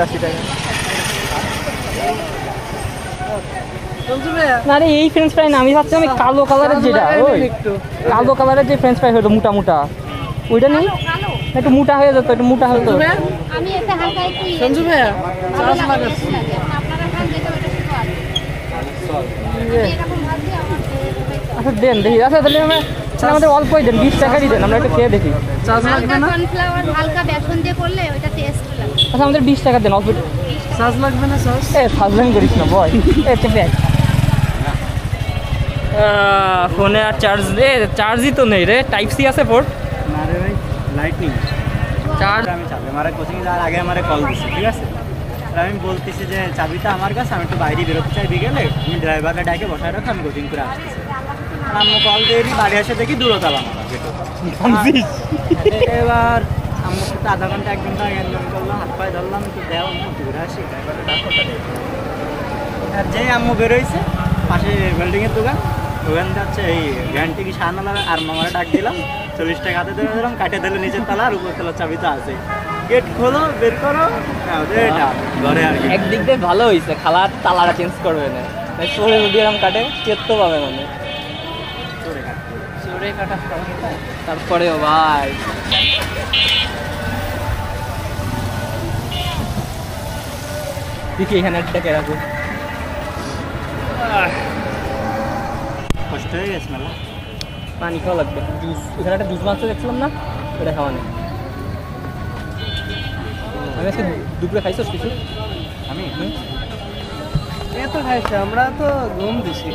80 টাকা। না রে এই ফ্রেঞ্চ ফ্রাই না, আমি ভাবছি আমি কালো কালারের যেটা, ওই কালো কালারের যে ফ্রেঞ্চ ফ্রাই হতো মোটা মোটা, ওইটা নেই? কালো একটু মোটা হয়ে যেত, একটু মোটা হতো। আমি এতে হালকা একটু সঞ্জু ভাইয়া চার্জ লাগাচ্ছি। আপনারা খান যেটা ওটা শুধু আছে। আমি এরকম ভাবছি আমার আচ্ছা দেন দেখি। আচ্ছা তাহলে আমাদের অল্পই দেন, 20 টাকারই দেন, আমরা একটু খেয়ে দেখি। চার্জ লাগবে হালকা না? কর্নফ্লাওয়ার হালকা বেসন দিয়ে করলে ওটা টেস্ট লাগে। আচ্ছা আমাদের 20 টাকা দেন অল্প। চার্জ লাগবে না? চার্জ ফাজলাম করিস না বয়। চেপে ফোনে আর চার্জই তো নেই রে, টাইপ সি আছে পোর্ট। না রে ভাই, লাইটনিং চার্জ আমি চাবি আমার কোচিং যাওয়ার আগে আমার কল দিচ্ছি, ঠিক আছে? আর আমি বলতেছি যে চাবিটা আমার কাছে, আমি একটু বাইরে বেরোতে চাই বিকেলে, তুমি ড্রাইভারকে ডাকে বসায় রাখো, আমি কোচিং করে আসতেছি। আর আম্মু কল দিয়ে দিই, বাড়ি এসে দেখি দূরতালা আমার এবার আম্মুর সাথে আধা ঘন্টা 1 ঘন্টা গেলাম, করলাম, হাত পায়ে ধরলাম, একটু দেও আম্মু ঘুরে আসি, ড্রাইভারটা ডাক ওটা দেয়। আর যেই আম্মু বেরোইছে, পাশে বিল্ডিংয়ের দোকান যাচ্ছে এই গ্যারান্টি কি সাহানালা, আর মামারা ডাক দিলাম, 40 টাকা হাতে ধরে দিলাম, কাটে দিলে নিচের তালা, আর উপর তলার চাবি তো আছে। গেট খোলো, বের করো, ঘরে আর কি। একদিক দিয়ে ভালো হয়েছে, খালার তালাটা চেঞ্জ করবে না, চোরে যদি এরকম কাটে চেত্ত পাবে মানে। চোরে কাটা তারপরেও ভাই দেখি এখানে একটা রাখো। কষ্ট হয়ে গেছে মেলা। পানি খাওয়া লাগবে, জুস। এখানে একটা জুস বানাতে দেখছিলাম না, ওটা খাওয়া নেই। আমি আজকে দুপুরে খাইছস কিছু? আমি এত খাইছে, আমরা তো ঘুম দিছি।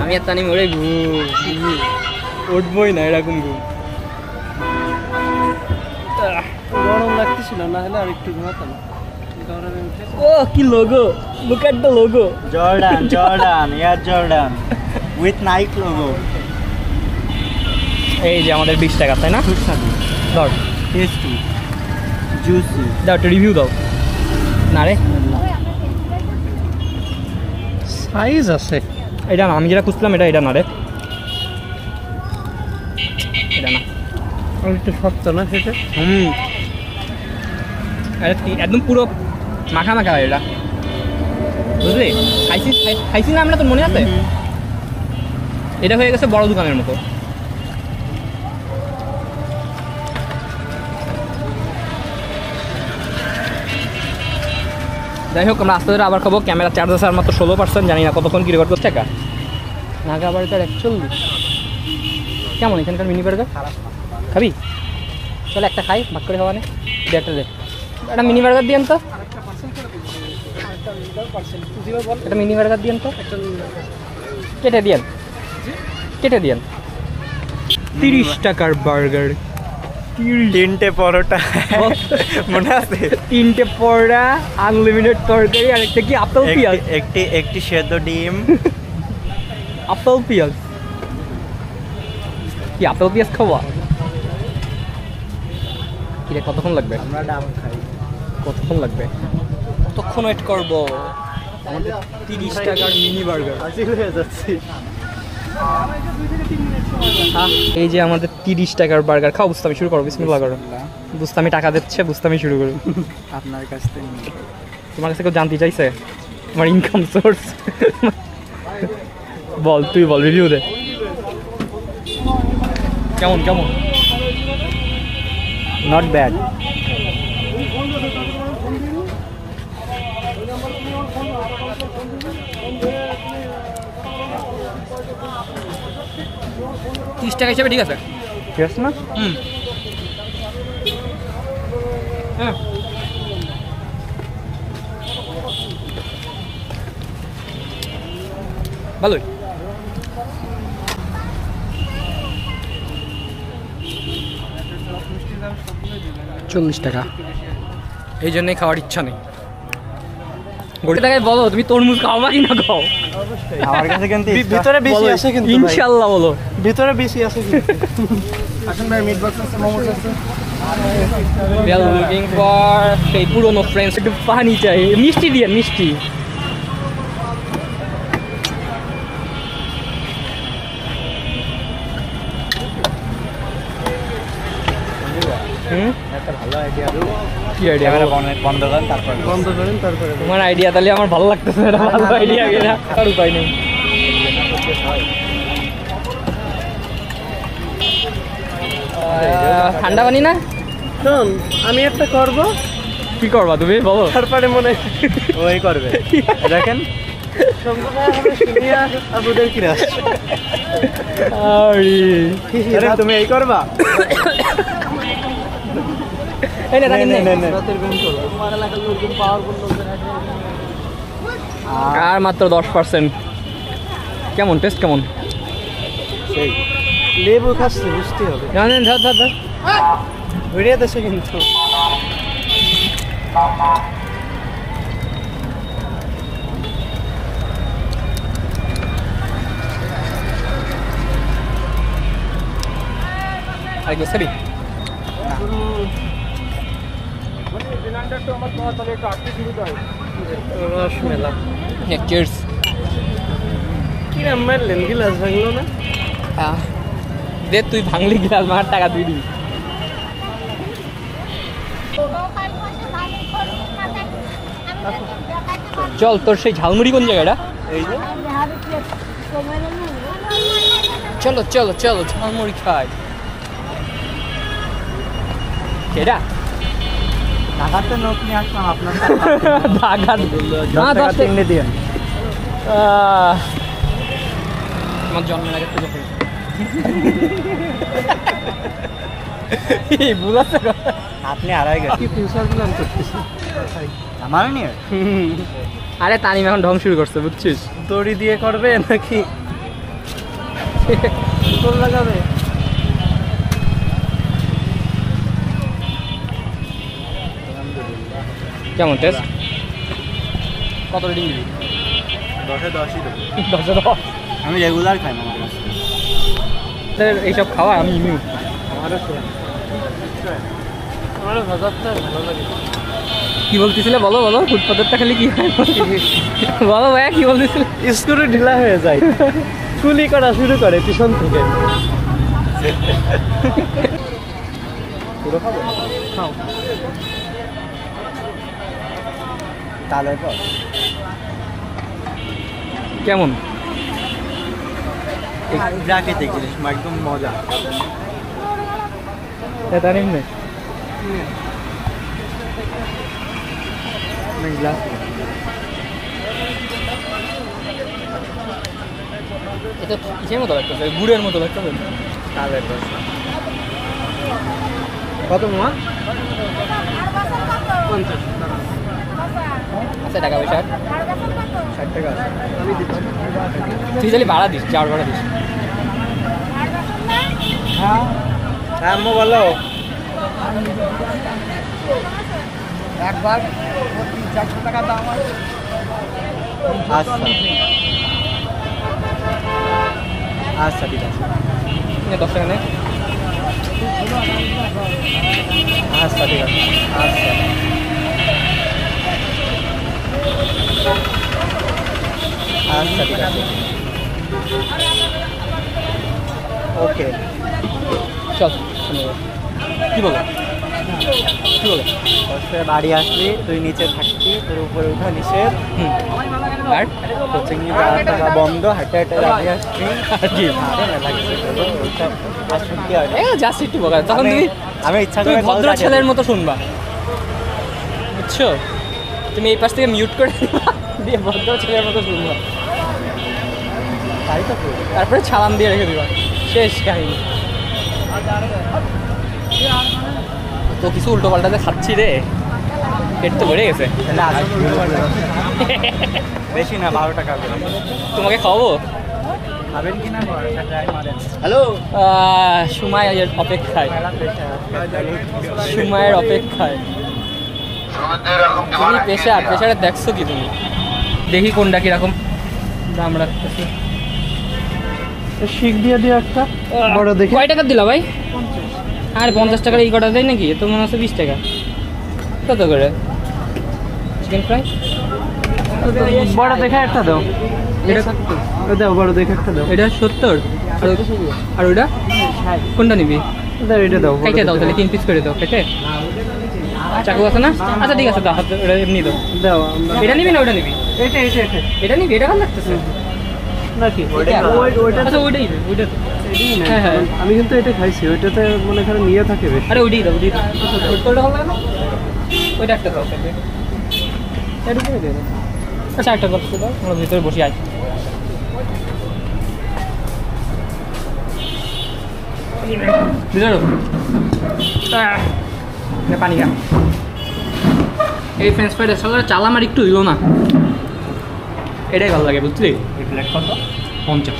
আমি আর তানি মরে ঘুম উঠবই না এরকম ঘুম। গরম লাগতেছিল, না হলে আর একটু ঘুমাতাম। গরমে উঠে ও কি logo, look at the logo. Jordan Air Jordan with Nike logo. এই যে আমাদের 20 টাকা, তাই না? দাও টেস্টি জুসি। দাও একটা রিভিউ দাও। না রে সাইজ আছে। এটা না, আমি যেটা খুঁজছিলাম এটা না রে, এটা না। আর একটু শক্ত না সেটা? এটা একদম পুরো মাখা মাখা এটা, বুঝলি? খাইছি না আমরা, তোর মনে আছে? এটা হয়ে গেছে বড় দোকানের মতো। যাই হোক, আমরা আস্তে ধরে আবার খাবো। ক্যামেরা চার্জ আছে আর মাত্র 16%, জানি না কতক্ষণ কি রেকর্ড করছে। টাকা নাগা বার্গার 41। কেমন এখানকার মিনি বার্গার? খাবি? চল একটা খাই, ভাগ করে খাওয়া নে। একটা দে, একটা মিনি বার্গার দিয়েন তো। একটা মিনি বার্গার দিয়েন তো, কেটে দিয়েন, কেটে দিয়েন। 30 টাকার বার্গার, 3টে পরোটা মনে আছে? 3টে পরোটা, আনলিমিটেড তরকারি, আর একটা কি আপেল পেঁয়াজ। একটি সেদ্ধ ডিম। আপেল পেঁয়াজ কি? আপেল পেঁয়াজ খাওয়া কি রে? কতক্ষণ লাগবে? আমরা ডাব খাই। কতক্ষণ লাগবে? কতক্ষণ ওয়েট করবো? আমাদের 30 টাকার মিনি বার্গার। হাসি হয়ে যাচ্ছে। এই যে আমাদের 30 টাকার বার্গার। খাও, বুঝতামি শুরু করো, বিসমিল্লাহ করো। বুঝতামি টাকা দিচ্ছে, বুঝতামি শুরু করো। আপনার কাছ থেকে তোমার কাছে কেউ জানতে চাইছে আমার ইনকাম সোর্স? বল, তুই বল, রিভিউ দে। কেমন কেমন? Not bad. টাকা হিসাবে ঠিক আছে। ঠিক আছে না? হ্যাঁ, ভালোই। $40। এই জন্যই খাওয়ার ইচ্ছা নেই। গড়ি টাকায় বলো, তুমি তরমুজ খাওয়া কি না খাও? আমার কাছে কিন্তু ভিতরে বেশি আছে কিন্তু ভাই। ইনশাল্লাহ বলো। ভিতরে বেশি আছে কিন্তু। আসুন ভাই, মিট বক্স আছে, মোমোস আছে। We are looking for সেই পুরোনো ফ্রেন্ডস। একটু পানি চাই, মিষ্টি দিয়ে, মিষ্টি। একটা ভালো আইডিয়া। কি আইডিয়া? বন্ধ করেন তারপর। বন্ধ করেন তারপরে। তোমার আইডিয়া তাহলে আমার ভালো লাগতেছে, এটা ভালো আইডিয়া কিনা আর উপায় নেই। ঠান্ডা পানি না? শোন, আমি একটা করব, কি করবা তুমি বলো? তারপরে মনে ওই করবে। দেখেন শম্ভু ভাই আমাদের সিনিয়র আবুদের কি রাস। আরে তুমি এই করবা? এই না, রাখেন নে, নে, নে। রাতের ঘুম তো তোমার এলাকার লোকজন পাওয়ারফুল লোকজন আছে। আর মাত্র 10%। কেমন টেস্ট? কেমন? সেই লেবু খাচ্ছে, বুঝতে হবে। জানেন, ধর ধর ধর। ভিড়িয়ে দেশে কিন্তু আর কি খাবি? রসমেলা। চিয়ার্স। কিরাম মারলেন, গিলাস ভাঙলো না? দে, তুই ভাঙলি গিলাস, আমার টাকা তুই দিবি। চল, তোর সেই ঝালমুড়ি কোন জায়গাটা? এই যে চলো চলো চলো, ঝালমুড়ি খাই। সেটা ঢাকাতে নোট নিয়ে আসলাম আপনার। ঢাকা না, 10 টাকা 3 দিয়ে। আমার জন্মের আগে থেকে বুঝাচ্ছে আপনি আড়াই গেছেন কি ফিউচার প্ল্যান করতেছি আমার নিয়ে আরে তানিম এখন ঢং শুরু করছে বুঝছিস দড়ি দিয়ে করবে নাকি কোন লাগাবে? কেমন টেস্ট কত রেটিং দিবি 10-এ 10ই দেবো 10 10 আমি রেগুলার খাই না এইসব খাওয়া আমি ইমিউ আমারও ভাজারটা ভালো লাগে। কি বলতেছিলে বলো বলো ফুটপাতেরটা খালি কি হয় বলো ভাইয়া কি বলতেছিলে স্ক্রু ঢিলা হয়ে যায় কুলি করা শুরু করে পিছন থেকে। পুরো খাবো খাও। তাহলে তো কেমন প্রাকৃতিক জিনিস একদম মজা তানিম নে গ্লাস এটা কিসের মতো লাগতেছে গুড়ের মতো লাগতেছে তাহলে তো কত মামা? 50 আচ্ছা টাকা পয়সা 60 টাকা আছে তুই তাহলে ভাড়া দিস চার ভাড়া দিস হ্যাঁ আম্মু বলো একবার 400 টাকা দাম আছে আচ্ছা আচ্ছা ঠিক আছে 10 টাকা নে আচ্ছা ঠিক আছে আচ্ছা আচ্ছা ঠিক আছে ওকে চল কি বলো কি বলো হচ্ছে বাড়ি আসলি তুই নিচে থাকবি তোর উপরে উঠা নিষেধ আর কোচিং যাওয়া বন্ধ হাঁটে হাঁটে বাড়ি আসবি কি সত্যি হয় না। জাস্ট একটু বকা তখন তুমি আমি ইচ্ছা তুমি করে ভদ্র ছেলের মতো শুনবা বুঝছো তুমি এই পাশ থেকে মিউট করে দিবা, দিয়ে ভদ্র ছেলের মতো শুনবা তাই তো পুরো। তারপরে ছালাম দিয়ে রেখে দিবা শেষ কাহিনী তো কিছু উল্টো পাল্টাতে খাচ্ছি রে পেট তো ভরে গেছে তাহলে আসুন বেশি না 12 টাকা করে তোমাকে খাওয়াবো খাবেন কি না ট্রাই মারেন সময়ের অপেক্ষায় সময়ের অপেক্ষায় তুমি প্রেশারে দেখছো কি তুমি দেখি কোনটা কিরকম দাম রাখতেছি শিখ দিয়ে দিও একটা বড় দেখে। কয় টাকা দিলা ভাই? আর 50 টাকার এই কটা দেয় নাকি? তো মনে হচ্ছে 20 টাকা। কত করে চিকেন ফ্রাই? বড় দেখে একটা দাও। এটা দাও বড় দেখে একটা দাও। এটা 70 আর ওইটা কোনটা নিবি? দাও এটা দাও। কেটে দাও তাহলে 3 পিস করে দাও কেটে। চাকু আছে না? আচ্ছা ঠিক আছে দাও হাতে ওটা এমনি দাও। দাও এটা নিবি না ওটা নিবি? এটা এটা নিবি এটা ভালো লাগতেছে নাকি? ওইটা আচ্ছা ওইটাই ওইটা হ্যাঁ হ্যাঁ আমি কিন্তু এটা খাইছি, ওইটাতে মনে করে নিয়ে থাকে বেশি। আরে ওইটাই দাও ওইটাই দাও ওইটা ভালো লাগে না ওইটা একটা দাও কেটে এটা দিয়ে দাও। আচ্ছা একটা করতে দাও আমরা ভিতরে বসে আছি ভিতরে পানি খা এই ফ্রেঞ্চ ফ্রাইড আসলে চাল আমার একটু হইল না এটাই ভালো লাগে বুঝলি এই প্লেট কত 50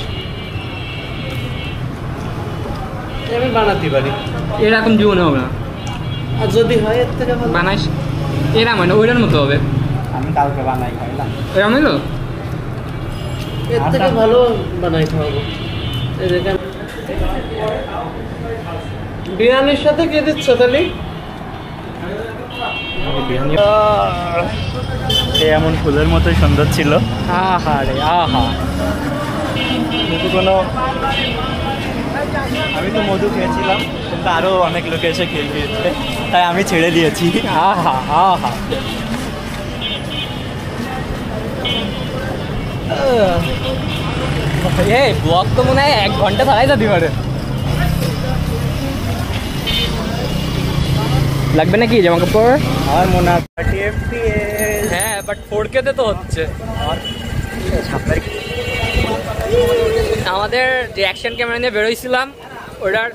আমি বানাতে পারি, এরকম জীবনে হবে না আর যদি হয় এর থেকে ভালো বানাইস এরকম হয় না ওইটার মতো হবে আমি কালকে বানাই খাইলাম এরকম হইলো এর থেকে ভালো বানাই খাওয়াবো। এই দেখেন বিরিয়ানির সাথে কি দিচ্ছ তাহলে? বিরিয়ানি সে এমন ফুলের মতোই সুন্দর ছিল আহা রে আহা কিন্তু কোনো আমি তো মধু খেয়েছিলাম কিন্তু আরও অনেক লোকে এসে খেয়ে গিয়েছে তাই আমি ছেড়ে দিয়েছি আহা আহা এই ব্লগ তো মনে হয় 1 ঘন্টা থাকাই যেতে পারে লাগবে নাকি জামা কাপড় আমার মনে হয় 30 FPS হ্যাঁ বাট 4K তে তো হচ্ছে আমাদের যে অ্যাকশন ক্যামেরা নিয়ে বেরোইছিলাম ওটার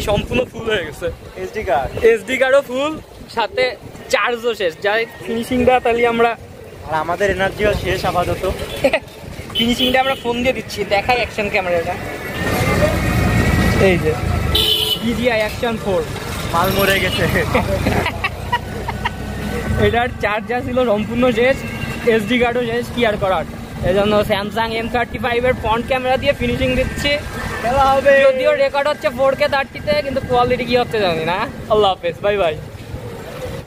সম্পূর্ণ ফুল হয়ে গেছে, এসডি কার্ড। এসডি কার্ডও ফুল, সাথে চার্জও শেষ। যাই ফিনিশিংটা তাহলে আমরা, আর আমাদের এনার্জিও শেষ আপাতত। ফিনিশিংটা আমরা ফোন দিয়ে দিচ্ছি, দেখাই অ্যাকশন ক্যামেরাটা। এই যে DJI Action 4 মাল মরে গেছে। এটার চার্জার ছিল সম্পূর্ণ শেষ, এসডি কার্ডও শেষ, কি আর করার। এই জন্য স্যামসাং M35 এর ফ্রন্ট ক্যামেরা দিয়ে ফিনিশিং দিচ্ছে। যদিও রেকর্ড হচ্ছে 4K 30-তে, কিন্তু কোয়ালিটি কি হচ্ছে জানি না। আল্লাহ হাফেজ, বাই বাই।